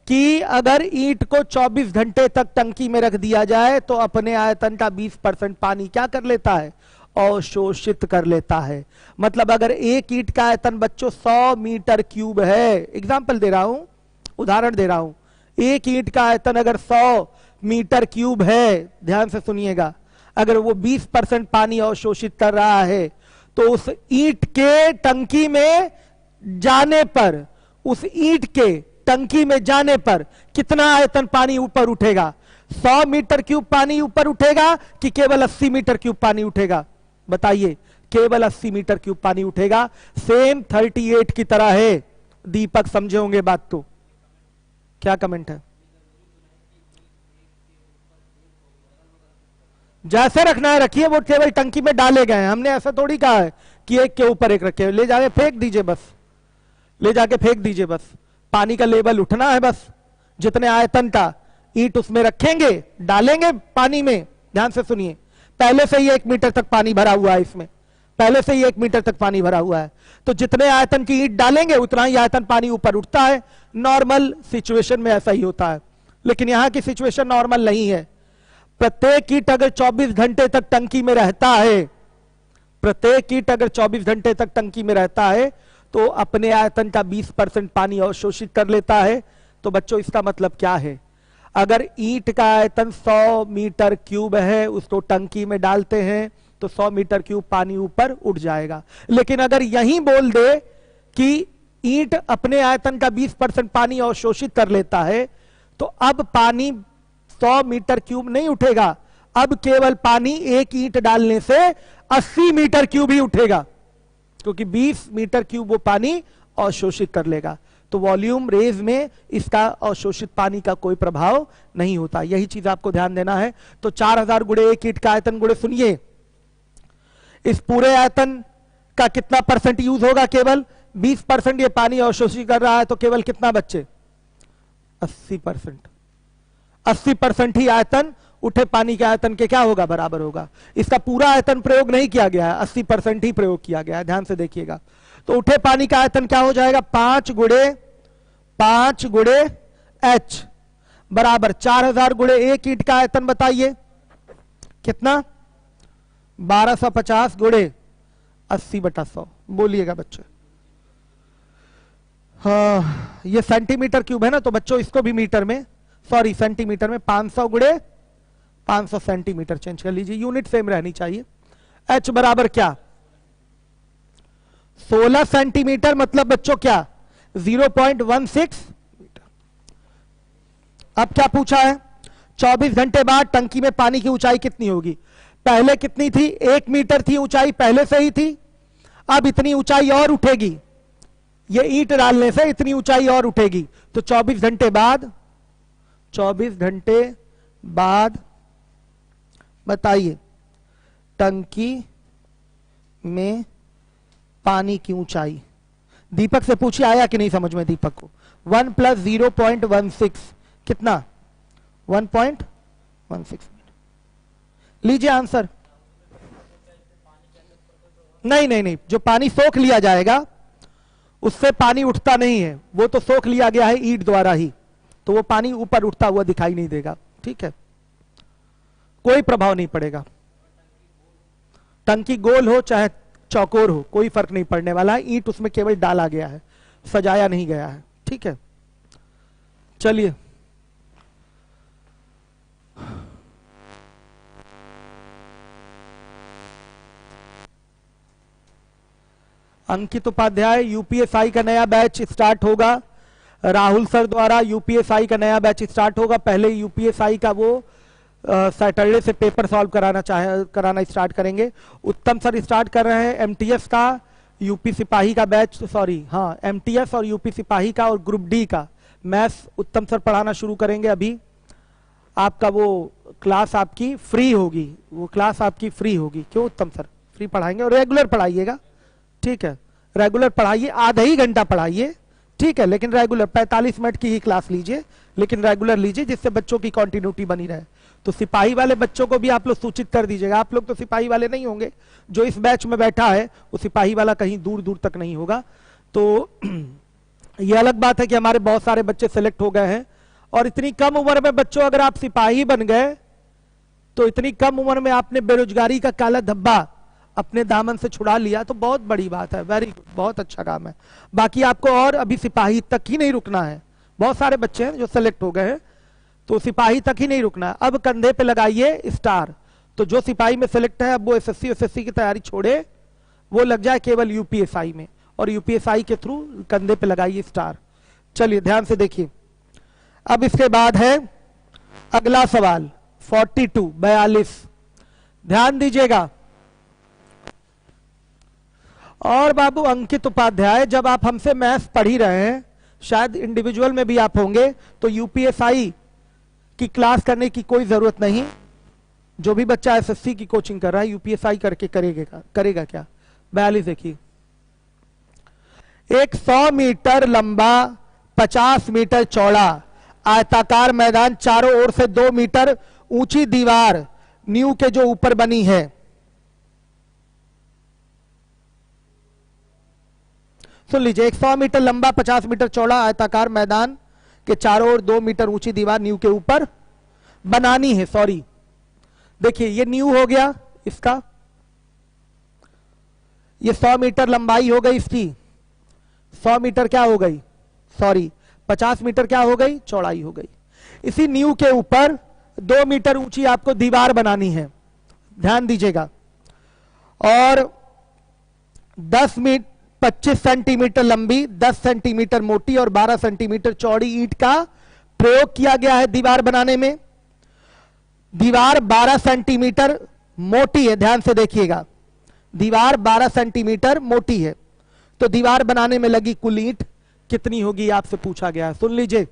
कि अगर ईंट को 24 घंटे तक टंकी में रख दिया जाए तो अपने आयतन का 20% पानी क्या कर लेता है? अवशोषित कर लेता है। मतलब अगर एक ईंट का आयतन बच्चों 100 मीटर क्यूब है, एग्जाम्पल दे रहा हूं, उदाहरण दे रहा हूं, एक ईंट का आयतन अगर 100 मीटर क्यूब है, ध्यान से सुनिएगा, अगर वो 20% पानी अवशोषित कर रहा है तो उस ईंट के टंकी में जाने पर, उस ईंट के टंकी में जाने पर कितना आयतन पानी ऊपर उठेगा? 100 मीटर क्यूब पानी ऊपर उठेगा कि केवल 80 मीटर क्यूब पानी उठेगा? बताइए, केवल 80 मीटर क्यूब पानी उठेगा। सेम 38 की तरह है। दीपक समझे होंगे बात तो। क्या कमेंट है? जैसे रखना है रखिए, वो केवल टंकी में डाले गए हैं, हमने ऐसा थोड़ी कहा है कि एक के ऊपर एक रखे। ले जाके फेंक दीजिए बस, ले जाके फेंक दीजिए बस, पानी का लेवल उठना है बस। जितने आयतन का ईंट उसमें रखेंगे, डालेंगे पानी में, ध्यान से सुनिए, पहले से ही 1 मीटर तक पानी भरा हुआ है इसमें, पहले से ही 1 मीटर तक पानी भरा हुआ है, तो जितने आयतन की ईंट डालेंगे उतना ही आयतन पानी ऊपर उठता है। नॉर्मल सिचुएशन में ऐसा ही होता है, लेकिन यहां की सिचुएशन नॉर्मल नहीं है। प्रत्येक ईंट अगर 24 घंटे तक टंकी में रहता है, प्रत्येक ईंट अगर 24 घंटे तक टंकी में रहता है तो अपने आयतन का 20% पानी अवशोषित कर लेता है। तो बच्चों इसका मतलब क्या है? अगर ईंट का आयतन 100 मीटर क्यूब है, उसको टंकी में डालते हैं तो 100 मीटर क्यूब पानी ऊपर उठ जाएगा। लेकिन अगर यहीं बोल दे कि ईंट अपने आयतन का 20% पानी अवशोषित कर लेता है, तो अब पानी 100 मीटर क्यूब नहीं उठेगा, अब केवल पानी एक ईंट डालने से 80 मीटर क्यूब ही उठेगा, क्योंकि 20 मीटर क्यूब वो पानी अवशोषित कर लेगा। तो वॉल्यूम रेज में इसका अवशोषित पानी का कोई प्रभाव नहीं होता। यही चीज आपको ध्यान देना है। तो 4000 गुणे 1 ईंट का आयतन गुणे, सुनिए, इस पूरे आयतन का कितना परसेंट यूज होगा? केवल 20% ये पानी अवशोषित कर रहा है, तो केवल कितना बच्चे? 80%। 80% ही आयतन उठे पानी के आयतन के क्या होगा? बराबर होगा। इसका पूरा आयतन प्रयोग नहीं किया गया है, 80% ही प्रयोग किया गया है, ध्यान से देखिएगा। तो उठे पानी का आयतन क्या हो जाएगा? 5 गुणे H बराबर 4000 गुणे 1 ईंट का आयतन बताइए कितना, 1250 गुणे 80/100। बोलिएगा बच्चे। हाँ, ये सेंटीमीटर क्यूब है ना, तो बच्चों इसको भी मीटर में, सॉरी सेंटीमीटर में 500 गुणे 500 सेंटीमीटर चेंज कर लीजिए, यूनिट सेम रहनी चाहिए। H बराबर क्या, 16 सेंटीमीटर, मतलब बच्चों क्या 0.16 मीटर। अब क्या पूछा है, 24 घंटे बाद टंकी में पानी की ऊंचाई कितनी होगी। पहले कितनी थी, 1 मीटर थी ऊंचाई, पहले से ही थी। अब इतनी ऊंचाई और उठेगी, ये ईंट डालने से इतनी ऊंचाई और उठेगी। तो 24 घंटे बाद, 24 घंटे बाद बताइए टंकी में पानी की ऊंचाई। दीपक से पूछिए आया कि नहीं समझ में दीपक को। 1 + 0.16 कितना, 1.16। लीजिए आंसर। नहीं नहीं नहीं, जो पानी सोख लिया जाएगा उससे पानी उठता नहीं है, वो तो सोख लिया गया है ईंट द्वारा ही, तो वो पानी ऊपर उठता हुआ दिखाई नहीं देगा। ठीक है, कोई प्रभाव नहीं पड़ेगा। टंकी गोल हो चाहे चौकोर हो, कोई फर्क नहीं पड़ने वाला है। ईंट उसमें केवल डाला गया है, सजाया नहीं गया है। ठीक है, चलिए अंकित उपाध्याय, यूपीएसआई का नया बैच स्टार्ट होगा। राहुल सर द्वारा यूपीएसआई का नया बैच स्टार्ट होगा। पहले यूपीएसआई का वो सैटरडे से पेपर सॉल्व कराना स्टार्ट करेंगे। उत्तम सर स्टार्ट कर रहे हैं एमटीएस का, यूपी सिपाही का बैच, सॉरी हाँ एमटीएस और यूपी सिपाही का और ग्रुप डी का मैथ्स उत्तम सर पढ़ाना शुरू करेंगे। अभी आपका वो क्लास आपकी फ्री होगी, वो क्लास आपकी फ्री होगी। क्यों उत्तम सर, फ्री पढ़ाएंगे और रेगुलर पढ़ाइएगा। ठीक है, रेगुलर पढ़ाइए, आधा ही घंटा पढ़ाइए। ठीक है, लेकिन रेगुलर 45 मिनट की ही क्लास लीजिए, लेकिन रेगुलर लीजिए जिससे बच्चों की कंटिन्यूटी बनी रहे। तो सिपाही वाले बच्चों को भी आप लोग सूचित कर दीजिएगा। आप लोग तो सिपाही वाले नहीं होंगे, जो इस बैच में बैठा है वो सिपाही वाला कहीं दूर दूर तक नहीं होगा। तो ये अलग बात है कि हमारे बहुत सारे बच्चे सेलेक्ट हो गए हैं, और इतनी कम उम्र में बच्चों अगर आप सिपाही बन गए तो इतनी कम उम्र में आपने बेरोजगारी का काला धब्बा अपने दामन से छुड़ा लिया, तो बहुत बड़ी बात है। वेरी गुड, बहुत अच्छा काम है। बाकी आपको और अभी सिपाही तक ही नहीं रुकना है। बहुत सारे बच्चे हैं जो सेलेक्ट हो गए हैं, तो सिपाही तक ही नहीं रुकना है। अब कंधे पे लगाइए स्टार। तो जो सिपाही में सेलेक्ट है अब वो एसएससी की तैयारी छोड़े, वो लग जाए केवल यूपीएसआई में, और यूपीएसआई के थ्रू कंधे पे लगाइए स्टार। चलिए ध्यान से देखिए। अब इसके बाद है अगला सवाल 42 ध्यान दीजिएगा। और बाबू अंकित उपाध्याय, जब आप हमसे मैथ्स पढ़ ही रहे हैं, शायद इंडिविजुअल में भी आप होंगे, तो यूपीएसआई की क्लास करने की कोई जरूरत नहीं। जो भी बच्चा एसएससी की कोचिंग कर रहा है यूपीएसआई करके करेगा क्या। 42 देखिए, एक 100 मीटर लंबा 50 मीटर चौड़ा आयताकार मैदान, चारों ओर से 2 मीटर ऊंची दीवार नींव के जो ऊपर बनी है। सुन लीजिए, एक 100 मीटर लंबा 50 मीटर चौड़ा आयताकार मैदान के चारों ओर 2 मीटर ऊंची दीवार नींव के ऊपर बनानी है। सॉरी, देखिए ये नींव हो गया इसका, ये 100 मीटर लंबाई हो गई इसकी, 100 मीटर क्या हो गई, सॉरी 50 मीटर क्या हो गई, चौड़ाई हो गई। इसी नींव के ऊपर 2 मीटर ऊंची आपको दीवार बनानी है, ध्यान दीजिएगा। और 25 सेंटीमीटर लंबी, 10 सेंटीमीटर मोटी और 12 सेंटीमीटर चौड़ी ईंट का प्रयोग किया गया है दीवार बनाने में। दीवार 12 सेंटीमीटर मोटी है, ध्यान से देखिएगा, दीवार 12 सेंटीमीटर मोटी है। तो दीवार बनाने में लगी कुल ईंट कितनी होगी आपसे पूछा गया है। सुन लीजिए,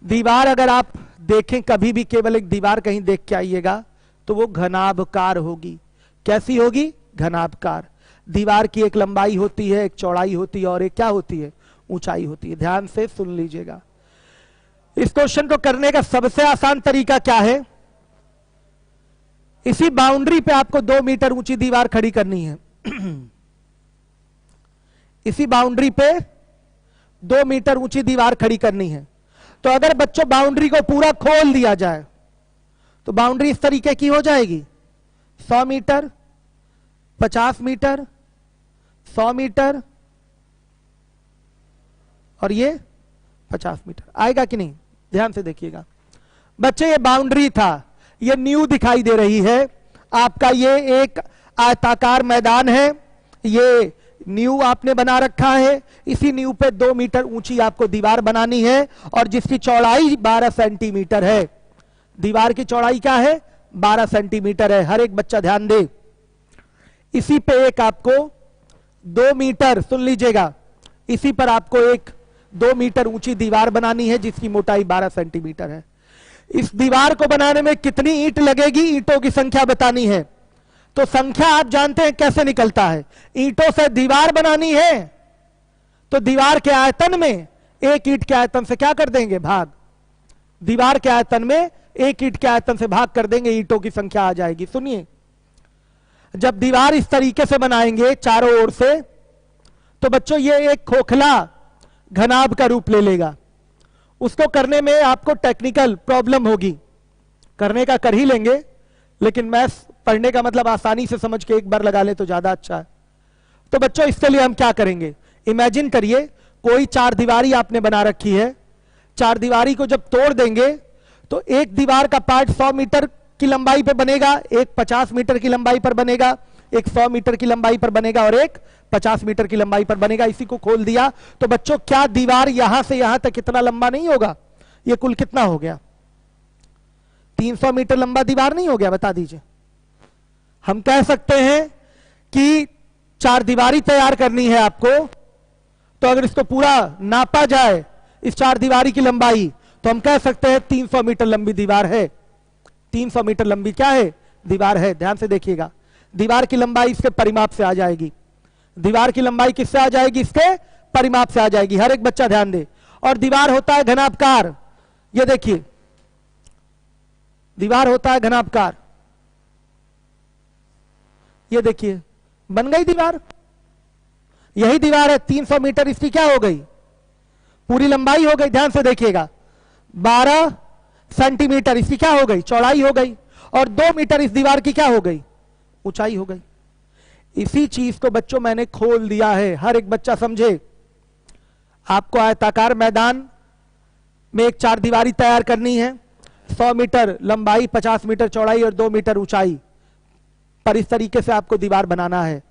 दीवार अगर आप देखें कभी भी, केवल एक दीवार कहीं देख के आइएगा, तो वो घनाभकार होगी। कैसी होगी, घनाभकार। दीवार की एक लंबाई होती है, एक चौड़ाई होती है, और एक क्या होती है, ऊंचाई होती है। ध्यान से सुन लीजिएगा। इस क्वेश्चन को करने का सबसे आसान तरीका क्या है, इसी बाउंड्री पे आपको 2 मीटर ऊंची दीवार खड़ी करनी है। इसी बाउंड्री पे 2 मीटर ऊंची दीवार खड़ी करनी है। तो अगर बच्चों बाउंड्री को पूरा खोल दिया जाए तो बाउंड्री इस तरीके की हो जाएगी, 100 मीटर, 50 मीटर, 100 मीटर और ये 50 मीटर। आएगा कि नहीं? ध्यान से देखिएगा बच्चे, ये बाउंड्री था, ये न्यू दिखाई दे रही है आपका, ये एक आयताकार मैदान है, ये न्यू आपने बना रखा है, इसी न्यू पे 2 मीटर ऊंची आपको दीवार बनानी है और जिसकी चौड़ाई 12 सेंटीमीटर है। दीवार की चौड़ाई क्या है? 12 सेंटीमीटर है। हर एक बच्चा ध्यान दे, इसी पे एक आपको 2 मीटर, सुन लीजिएगा, इसी पर आपको एक 2 मीटर ऊंची दीवार बनानी है जिसकी मोटाई 12 सेंटीमीटर है। इस दीवार को बनाने में कितनी ईंट लगेगी, ईंटों की संख्या बतानी है। तो संख्या आप जानते हैं कैसे निकलता है, ईंटों से दीवार बनानी है तो दीवार के आयतन में एक ईंट के आयतन से क्या कर देंगे? भाग। दीवार के आयतन में एक ईंट के आयतन से भाग कर देंगे, ईंटों की संख्या आ जाएगी। सुनिए, जब दीवार इस तरीके से बनाएंगे चारों ओर से तो बच्चों ये एक खोखला घनाभ का रूप ले लेगा। उसको करने में आपको टेक्निकल प्रॉब्लम होगी, करने का कर ही लेंगे, लेकिन मैथ्स पढ़ने का मतलब आसानी से समझ के एक बार लगा ले तो ज्यादा अच्छा है। तो बच्चों इसके लिए हम क्या करेंगे, इमेजिन करिए कोई 4 दीवारी आपने बना रखी है, 4 दीवारी को जब तोड़ देंगे तो एक दीवार का पार्ट 100 मीटर की लंबाई पे बनेगा, एक 50 मीटर की लंबाई पर बनेगा, एक 100 मीटर की लंबाई पर बनेगा और एक 50 मीटर की लंबाई पर बनेगा। इसी को खोल दिया तो बच्चों क्या दीवार यहां से यहां तक इतना लंबा नहीं होगा? ये कुल कितना हो गया? 300 मीटर लंबा दीवार नहीं हो गया? बता दीजिए। हम कह सकते हैं कि 4 दीवारी तैयार करनी है आपको, तो अगर इसको पूरा नापा जाए इस 4 दीवारी की लंबाई तो हम कह सकते हैं 300 मीटर लंबी दीवार है। 300 मीटर लंबी क्या है? दीवार है। ध्यान से देखिएगा, दीवार की लंबाई इसके परिमाप से आ जाएगी। दीवार की लंबाई किससे आ जाएगी? इसके परिमाप से आ जाएगी। हर एक बच्चा ध्यान दे। और दीवार होता है घनाभकार, ये देखिए दीवार होता है घनाभकार, ये देखिए बन गई दीवार। यही दीवार है, 300 मीटर इसकी क्या हो गई? पूरी लंबाई हो गई। ध्यान से देखिएगा, 12 सेंटीमीटर इसकी क्या हो गई? चौड़ाई हो गई। और 2 मीटर इस दीवार की क्या हो गई? ऊंचाई हो गई। इसी चीज को बच्चों मैंने खोल दिया है, हर एक बच्चा समझे। आपको आयताकार मैदान में एक 4 दीवारी तैयार करनी है, 100 मीटर लंबाई, 50 मीटर चौड़ाई और 2 मीटर ऊंचाई पर इस तरीके से आपको दीवार बनाना है।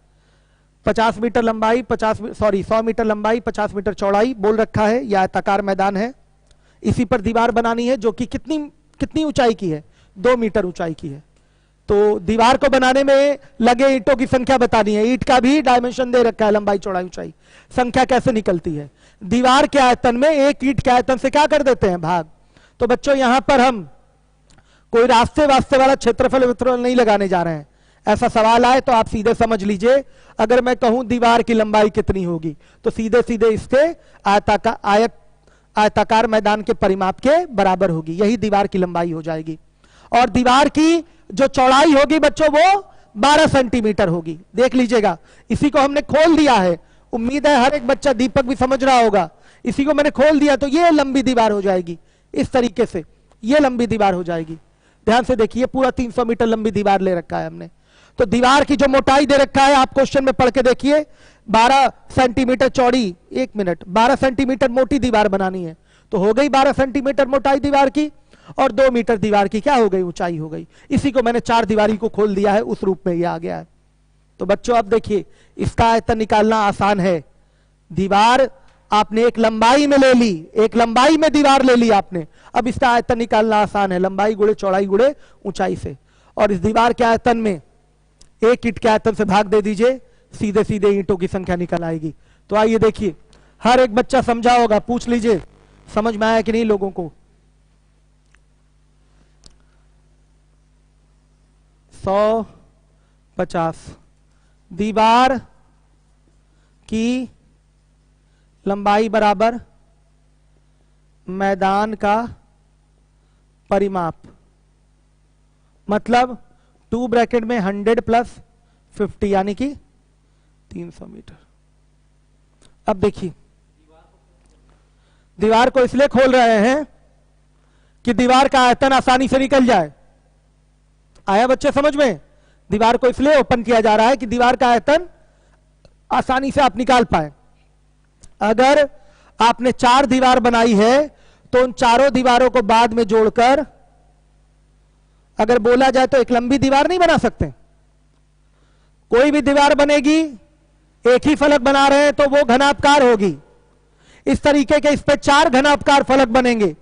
50 मीटर लंबाई 100 मीटर लंबाई 50 मीटर चौड़ाई बोल रखा है, यह आयताकार मैदान है। इसी पर दीवार बनानी है जो कि कितनी ऊंचाई की है? 2 मीटर ऊंचाई की है। तो दीवार को बनाने में लगे ईंटों की संख्या बतानी है। ईंट का भी डायमेंशन दे रखा है, लंबाई चौड़ाई ऊंचाई। संख्या कैसे निकलती है? दीवार के आयतन में एक ईंट के आयतन से क्या कर देते हैं? भाग। तो बच्चों यहां पर हम कोई रास्ते वास्ते वाला क्षेत्रफल नहीं लगाने जा रहे हैं। ऐसा सवाल आए तो आप सीधे समझ लीजिए, अगर मैं कहूं दीवार की लंबाई कितनी होगी तो सीधे सीधे इसके आयताकार मैदान के परिमाप के बराबर होगी, यही दीवार की लंबाई हो जाएगी। और दीवार की जो चौड़ाई होगी बच्चों वो 12 सेंटीमीटर होगी। देख लीजिएगा, इसी को हमने खोल दिया है। उम्मीद है हर एक बच्चा, दीपक भी समझ रहा होगा। इसी को मैंने खोल दिया तो ये लंबी दीवार हो जाएगी, इस तरीके से ये लंबी दीवार हो जाएगी। ध्यान से देखिए, पूरा 300 मीटर लंबी दीवार ले रखा है हमने। तो दीवार की जो मोटाई दे रखा है आप क्वेश्चन में पढ़ के देखिए, 12 सेंटीमीटर चौड़ी, 1 मिनट, 12 सेंटीमीटर मोटी दीवार बनानी है तो हो गई 12 सेंटीमीटर मोटाई दीवार की, और 2 मीटर दीवार की क्या हो गई? ऊंचाई हो गई। इसी को मैंने 4 दीवारी को खोल दिया है, उस रूप में ये आ गया है। तो बच्चों अब देखिए, इसका आयतन निकालना आसान है। दीवार आपने एक लंबाई में ले ली, एक लंबाई में दीवार ले ली आपने, अब इसका आयतन निकालना आसान है, लंबाई गुणे चौड़ाई गुणे ऊंचाई से। और इस दीवार के आयतन में एक ईंट के आयतन से भाग दे दीजिए, सीधे सीधे ईंटों की संख्या निकल आएगी। तो आइए देखिए, हर एक बच्चा समझा होगा, पूछ लीजिए समझ में आया कि नहीं लोगों को? 100 50 दीवार की लंबाई बराबर मैदान का परिमाप, मतलब 2 ब्रैकेट में 100 प्लस 50 यानी कि 300 मीटर। अब देखिए, दीवार को इसलिए खोल रहे हैं कि दीवार का आयतन आसानी से निकल जाए। आया बच्चे समझ में? दीवार को इसलिए ओपन किया जा रहा है कि दीवार का आयतन आसानी से आप निकाल पाए। अगर आपने 4 दीवार बनाई है तो उन चारों दीवारों को बाद में जोड़कर अगर बोला जाए तो एक लंबी दीवार नहीं बना सकते। कोई भी दीवार बनेगी, एक ही फलक बना रहे हैं तो वो घनापकार होगी। इस तरीके के इस पे 4 घनापकार फलक बनेंगे।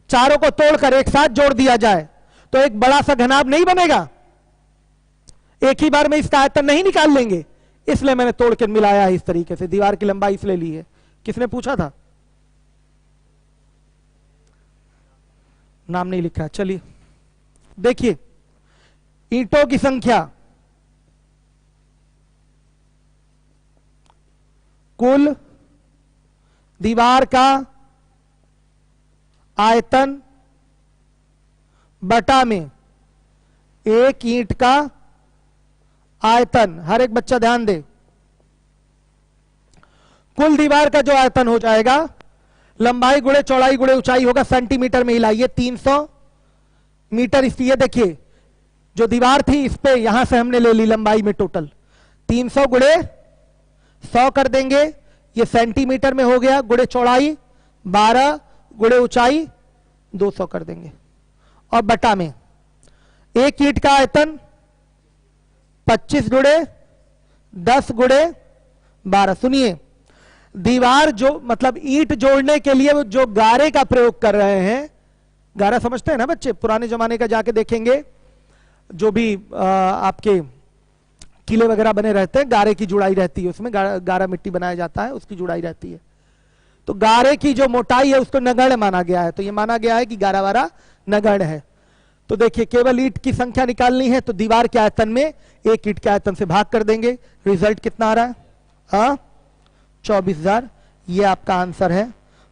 चारों को तोड़कर एक साथ जोड़ दिया जाए तो एक बड़ा सा घनाभ नहीं बनेगा। एक ही बार में इसका आयतन नहीं निकाल लेंगे, इसलिए मैंने तोड़ के मिलाया है इस तरीके से। दीवार की लंबाई इसलिए ली है। किसने पूछा था? नाम नहीं लिखा। चलिए देखिए, ईंटों की संख्या, कुल दीवार का आयतन बटा में एक ईंट का आयतन। हर एक बच्चा ध्यान दे, कुल दीवार का जो आयतन हो जाएगा, लंबाई गुणे चौड़ाई गुणे ऊंचाई होगा, सेंटीमीटर में हिलाइए, 300 मीटर। इसलिए देखिए, जो दीवार थी इस पे यहां से हमने ले ली लंबाई में टोटल 300 गुणे 100 कर देंगे, ये सेंटीमीटर में हो गया, गुणे चौड़ाई 12 गुणे ऊंचाई 200 कर देंगे, और बटा में एक ईंट का आयतन 25 गुणे 10 गुणे 12। सुनिए, दीवार जो मतलब ईंट जोड़ने के लिए वो जो गारे का प्रयोग कर रहे हैं, गारा समझते हैं ना बच्चे? पुराने जमाने का जाके देखेंगे, जो भी आपके किले वगैरह बने रहते हैं, गारे की जुड़ाई रहती है उसमें, गारा मिट्टी बनाया जाता है, उसकी जुड़ाई रहती है। तो गारे की जो मोटाई है उसको नगण्य माना गया है। तो ये माना गया है कि गारा वारा नगण्य है। तो देखिए, केवल ईंट की संख्या निकालनी है तो दीवार के आयतन में एक ईंट के आयतन से भाग कर देंगे। रिजल्ट कितना आ रहा है? 24,000। ये आपका आंसर है।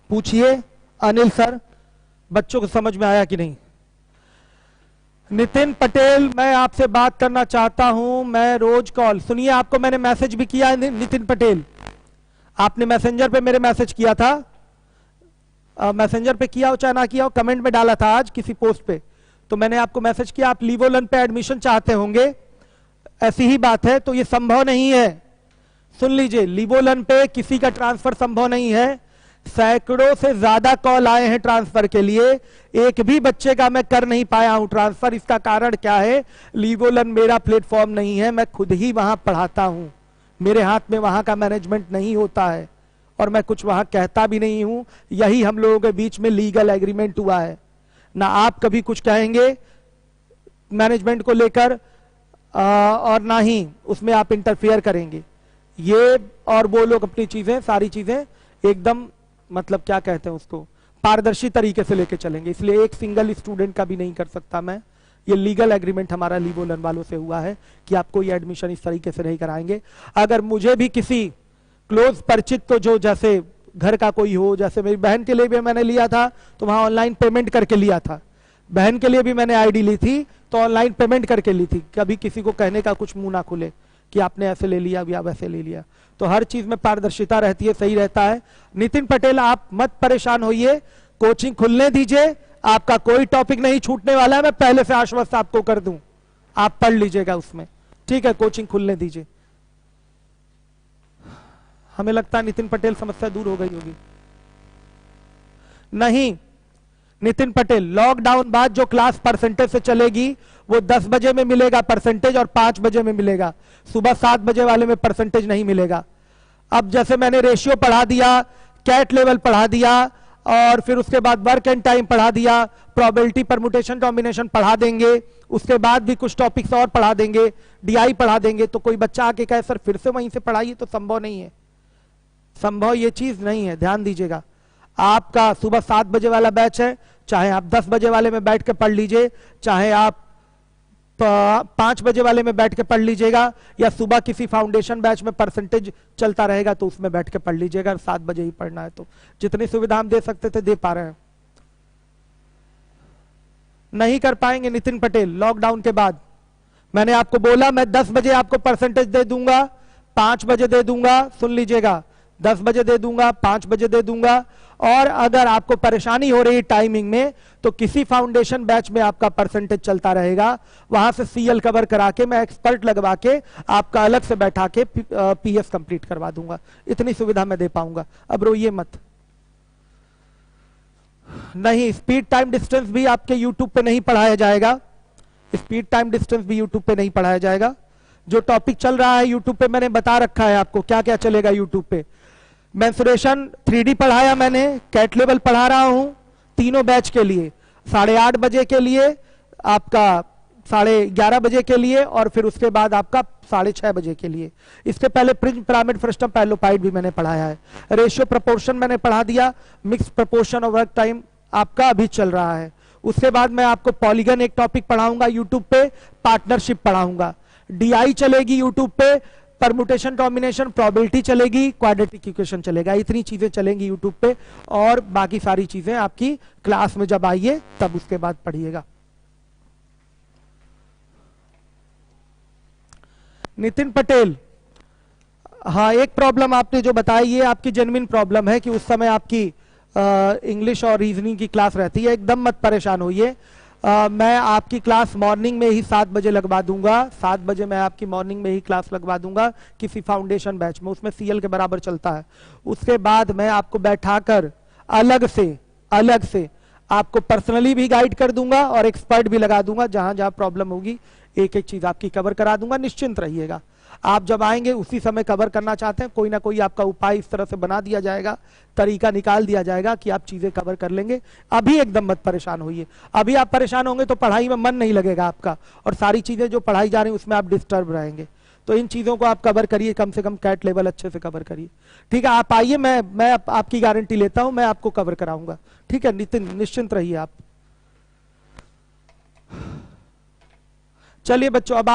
पूछिए अनिल सर, बच्चों को समझ में आया कि नहीं? नितिन पटेल, मैं आपसे बात करना चाहता हूं, मैं रोज कॉल। सुनिए, आपको मैंने मैसेज भी किया है नितिन पटेल, आपने मैसेंजर पे मेरे मैसेज किया था, मैसेंजर पे किया हो चाहे ना किया हो, कमेंट में डाला था आज किसी पोस्ट पे, तो मैंने आपको मैसेज किया। आप लीवोलन पे एडमिशन चाहते होंगे, ऐसी ही बात है। तो ये संभव नहीं है, सुन लीजिए, लीवोलन पे किसी का ट्रांसफर संभव नहीं है। सैकड़ों से ज्यादा कॉल आए हैं ट्रांसफर के लिए, एक भी बच्चे का मैं कर नहीं पाया हूं ट्रांसफर। इसका कारण क्या है? लीवोलन मेरा प्लेटफॉर्म नहीं है, मैं खुद ही वहां पढ़ाता हूं, मेरे हाथ में वहां का मैनेजमेंट नहीं होता है, और मैं कुछ वहां कहता भी नहीं हूं। यही हम लोगों के बीच में लीगल एग्रीमेंट हुआ है। ना आप कभी कुछ कहेंगे मैनेजमेंट को लेकर, और ना ही उसमें आप इंटरफेयर करेंगे। ये और वो लोग अपनी चीजें, सारी चीजें एकदम मतलब क्या कहते हैं उसको, पारदर्शी तरीके से लेके चलेंगे। इसलिए एक सिंगल स्टूडेंट का भी नहीं कर सकता मैं। ये लीगल एग्रीमेंट हमारा लीवोलन वालों से हुआ है कि आपको ये एडमिशन इस तरीके से नहीं कराएंगे। अगर मुझे भी किसी क्लोज परिचित को, जो जैसे घर का कोई हो, जैसे मेरी बहन के लिए भी मैंने लिया था तो वहां ऑनलाइन पेमेंट करके लिया था, बहन के लिए भी मैंने आईडी ली थी तो ऑनलाइन पेमेंट करके ली थी। कभी किसी को कहने का कुछ मुंह ना खुले कि आपने ऐसे ले लिया या वैसे ले लिया। तो हर चीज में पारदर्शिता रहती है, सही रहता है। नितिन पटेल, आप मत परेशान होइए, कोचिंग खुलने दीजिए, आपका कोई टॉपिक नहीं छूटने वाला है। मैं पहले से आश्वस्त आपको कर दूं, आप पढ़ लीजिएगा उसमें, ठीक है? कोचिंग खुलने दीजिए। हमें लगता है नितिन पटेल समस्या दूर हो गई होगी। नहीं नितिन पटेल, लॉकडाउन बाद जो क्लास परसेंटेज से चलेगी वो 10 बजे में मिलेगा परसेंटेज और 5 बजे में मिलेगा। सुबह 7 बजे वाले में परसेंटेज नहीं मिलेगा। अब जैसे मैंने रेशियो पढ़ा दिया, कैट लेवल पढ़ा दिया, और फिर उसके बाद वर्क एंड टाइम पढ़ा दिया, प्रोबेबिलिटी परमुटेशन कॉम्बिनेशन पढ़ा देंगे, उसके बाद भी कुछ टॉपिक्स और पढ़ा देंगे, डीआई पढ़ा देंगे। तो कोई बच्चा आके कहे सर फिर से वहीं से पढ़ाइए, तो संभव नहीं है, संभव ये चीज नहीं है। ध्यान दीजिएगा, आपका सुबह 7 बजे वाला बैच है, चाहे आप 10 बजे वाले में बैठ के पढ़ लीजिए, चाहे आप 5 बजे वाले में बैठ के पढ़ लीजिएगा, या सुबह किसी फाउंडेशन बैच में परसेंटेज चलता रहेगा तो उसमें बैठ के पढ़ लीजिएगा। 7 बजे ही पढ़ना है तो जितनी सुविधा हम दे सकते थे दे पा रहे हैं। नहीं कर पाएंगे नितिन पटेल लॉकडाउन के बाद। मैंने आपको बोला मैं 10 बजे आपको परसेंटेज दे दूंगा, 5 बजे दे दूंगा, सुन लीजिएगा, 10 बजे दे दूंगा, 5 बजे दे दूंगा, और अगर आपको परेशानी हो रही है टाइमिंग में, तो किसी फाउंडेशन बैच में आपका परसेंटेज चलता रहेगा, वहां से सीएल कवर करा के मैं एक्सपर्ट लगवा के आपका अलग से बैठा के पीएस कंप्लीट करवा दूंगा। इतनी सुविधा मैं दे पाऊंगा। अब रोइए मत। नहीं, स्पीड टाइम डिस्टेंस भी आपके यूट्यूब पे नहीं पढ़ाया जाएगा। स्पीड टाइम डिस्टेंस भी यूट्यूब पे नहीं पढ़ाया जाएगा। जो टॉपिक चल रहा है यूट्यूब पे मैंने बता रखा है आपको क्या क्या चलेगा यूट्यूब पे। मेंसुरेशन 3D पढ़ाया मैंने, कैट लेवल पढ़ा रहा हूं तीनों बैच के लिए, 8:30 बजे के लिए, आपका 11:30 बजे के लिए, और फिर उसके बाद आपका 6:30 बजे के लिए। इसके पहले प्रिंस पिरामिड फ्रस्टम पैलोपाइड भी मैंने पढ़ाया है। रेशियो प्रपोर्शन मैंने पढ़ा दिया। मिक्स प्रपोर्शन और वर्क टाइम आपका अभी चल रहा है। उसके बाद मैं आपको पॉलीगन एक टॉपिक पढ़ाऊंगा यूट्यूब पे, पार्टनरशिप पढ़ाऊंगा, डीआई चलेगी यूट्यूब पे, परमुटेशन कॉम्बिनेशन प्रोबेबिलिटी चलेगी, क्वाड्रेटिक इक्वेशन चलेगा। इतनी चीजें चलेंगी यूट्यूब पे, और बाकी सारी चीजें आपकी क्लास में जब आइए तब उसके बाद पढ़िएगा। नितिन पटेल, हाँ, एक प्रॉब्लम आपने जो बताई ये आपकी जेन्युइन प्रॉब्लम है कि उस समय आपकी इंग्लिश और रीजनिंग की क्लास रहती है। एकदम मत परेशान होइए। मैं आपकी क्लास मॉर्निंग में ही 7 बजे लगवा दूंगा। 7 बजे मैं आपकी मॉर्निंग में ही क्लास लगवा दूंगा किसी फाउंडेशन बैच में, उसमें सीएल के बराबर चलता है। उसके बाद मैं आपको बैठाकर अलग से आपको पर्सनली भी गाइड कर दूंगा और एक्सपर्ट भी लगा दूंगा। जहां जहां प्रॉब्लम होगी एक एक चीज आपकी कवर करा दूंगा। निश्चिंत रहिएगा, आप जब आएंगे उसी समय कवर करना चाहते हैं, कोई ना कोई आपका उपाय इस तरह से बना दिया जाएगा, तरीका निकाल दिया जाएगा कि आप चीजें कवर कर लेंगे। अभी एकदम मत परेशान होइए। अभी आप परेशान होंगे तो पढ़ाई में मन नहीं लगेगा आपका, और सारी चीजें जो पढ़ाई जा रही हैं उसमें आप डिस्टर्ब रहेंगे। तो इन चीजों को आप कवर करिए, कम से कम कैट लेवल अच्छे से कवर करिए। ठीक है, आप आइए, मैं आपकी गारंटी लेता हूं, मैं आपको कवर कराऊंगा। ठीक है नितिन, निश्चिंत रहिए आप। चलिए बच्चों, अब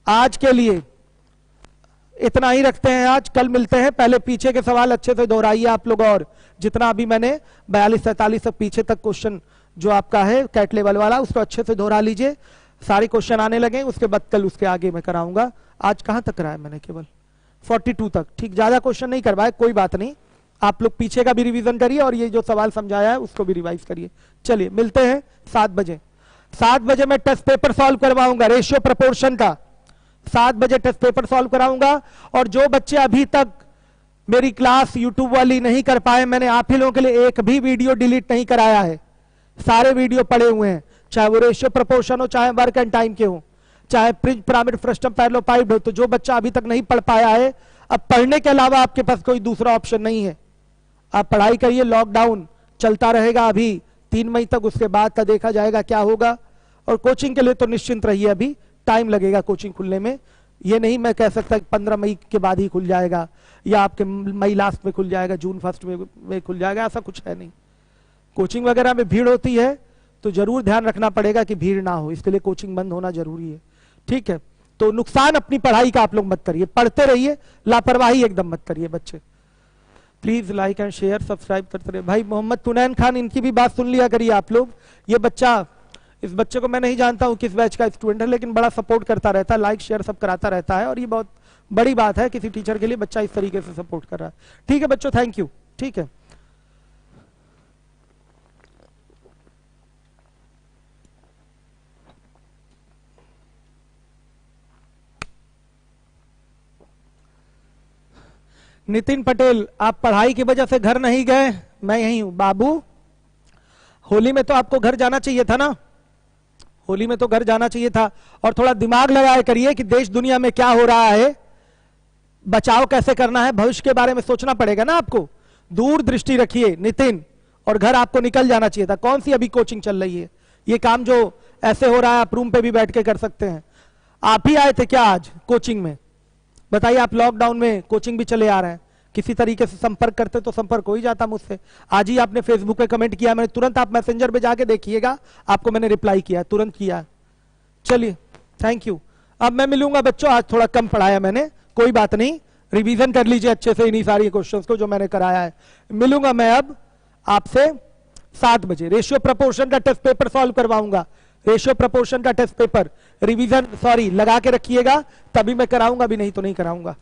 आज के लिए इतना ही रखते हैं। आज कल मिलते हैं। पहले पीछे के सवाल अच्छे से दोहराइए आप लोग, और जितना अभी मैंने 42-47 तक पीछे तक क्वेश्चन जो आपका है कैट लेवल वाला, उसको अच्छे से दोहरा लीजिए। सारे क्वेश्चन आने लगे, उसके बाद कल उसके आगे मैं कराऊंगा। आज कहां तक कराया मैंने? केवल 42 तक। ठीक, ज्यादा क्वेश्चन नहीं करवाए, कोई बात नहीं। आप लोग पीछे का भी रिवीजन करिए और ये जो सवाल समझाया है उसको भी रिवाइज करिए। चलिए मिलते हैं 7 बजे। 7 बजे मैं टेस्ट पेपर सॉल्व करवाऊंगा रेशियो प्रपोर्शन का। 7 बजे टेस्ट पेपर सॉल्व कराऊंगा। और जो बच्चे अभी तक मेरी क्लास यूट्यूब वाली नहीं कर पाए, मैंने आप ही लोगों के लिए एक भी वीडियो डिलीट नहीं कराया है। सारे वीडियो पड़े हुए हैं, चाहे वो रेशियो प्रपोर्शन हो, चाहे वर्क एंड टाइम के हो, चाहे प्रिंस पिरामिड फ्रस्टम पैरेललोपाइड हो। तो जो बच्चा अभी तक नहीं पढ़ पाया है, अब पढ़ने के अलावा आपके पास कोई दूसरा ऑप्शन नहीं है। आप पढ़ाई करिए, लॉकडाउन चलता रहेगा अभी 3 मई तक, उसके बाद का देखा जाएगा क्या होगा। और कोचिंग के लिए तो निश्चिंत रहिए, अभी टाइम लगेगा कोचिंग खुलने में। ये नहीं मैं कह सकता कि 15 मई के बाद ही खुल जाएगा, या आपके मई लास्ट में खुल जाएगा, जून फर्स्ट में खुल जाएगा, ऐसा कुछ है नहीं। कोचिंग वगैरह में भीड़ होती है तो जरूर ध्यान रखना पड़ेगा कि भीड़ ना हो, इसके लिए कोचिंग बंद होना जरूरी है। ठीक है, तो नुकसान अपनी पढ़ाई का आप लोग मत करिए, पढ़ते रहिए, लापरवाही एकदम मत करिए बच्चे। Please like and share, subscribe करते रहिए। भाई मोहम्मद तुनैन खान, इनकी भी बात सुन लिया करिए आप लोग। ये बच्चा, इस बच्चे को मैं नहीं जानता हूं किस बैच का स्टूडेंट है, लेकिन बड़ा सपोर्ट करता रहता है, लाइक शेयर सब कराता रहता है, और ये बहुत बड़ी बात है किसी टीचर के लिए बच्चा इस तरीके से सपोर्ट कर रहा है। ठीक है बच्चों, थैंक यू। ठीक है, नितिन पटेल, आप पढ़ाई की वजह से घर नहीं गए? मैं यहीं हूं बाबू। होली में तो आपको घर जाना चाहिए था ना, होली में तो घर जाना चाहिए था। और थोड़ा दिमाग लगाया करिए कि देश दुनिया में क्या हो रहा है, बचाव कैसे करना है, भविष्य के बारे में सोचना पड़ेगा ना आपको। दूर दृष्टि रखिए नितिन, और घर आपको निकल जाना चाहिए था। कौन सी अभी कोचिंग चल रही है? ये काम जो ऐसे हो रहा है आप रूम पे भी बैठ के कर सकते हैं। आप ही आए थे क्या आज कोचिंग में? बताइए, आप लॉकडाउन में कोचिंग भी चले आ रहे हैं, किसी तरीके से संपर्क करते तो संपर्क हो ही जाता मुझसे। आज ही आपने फेसबुक पे कमेंट किया, मैंने तुरंत, आप मैसेंजर पे जाके देखिएगा, आपको मैंने रिप्लाई किया, तुरंत किया। चलिए थैंक यू। अब मैं मिलूंगा बच्चों, आज थोड़ा कम पढ़ाया मैंने, कोई बात नहीं, रिवीजन कर लीजिए अच्छे से इन्हीं सारी क्वेश्चंस को जो मैंने कराया है। मिलूंगा मैं अब आपसे 7 बजे। रेशियो प्रपोर्शन का टेस्ट पेपर सॉल्व करवाऊंगा, रेशियो प्रपोर्शन का टेस्ट पेपर रिवीजन लगा के रखिएगा, तभी मैं कराऊंगा, भी नहीं तो नहीं कराऊंगा।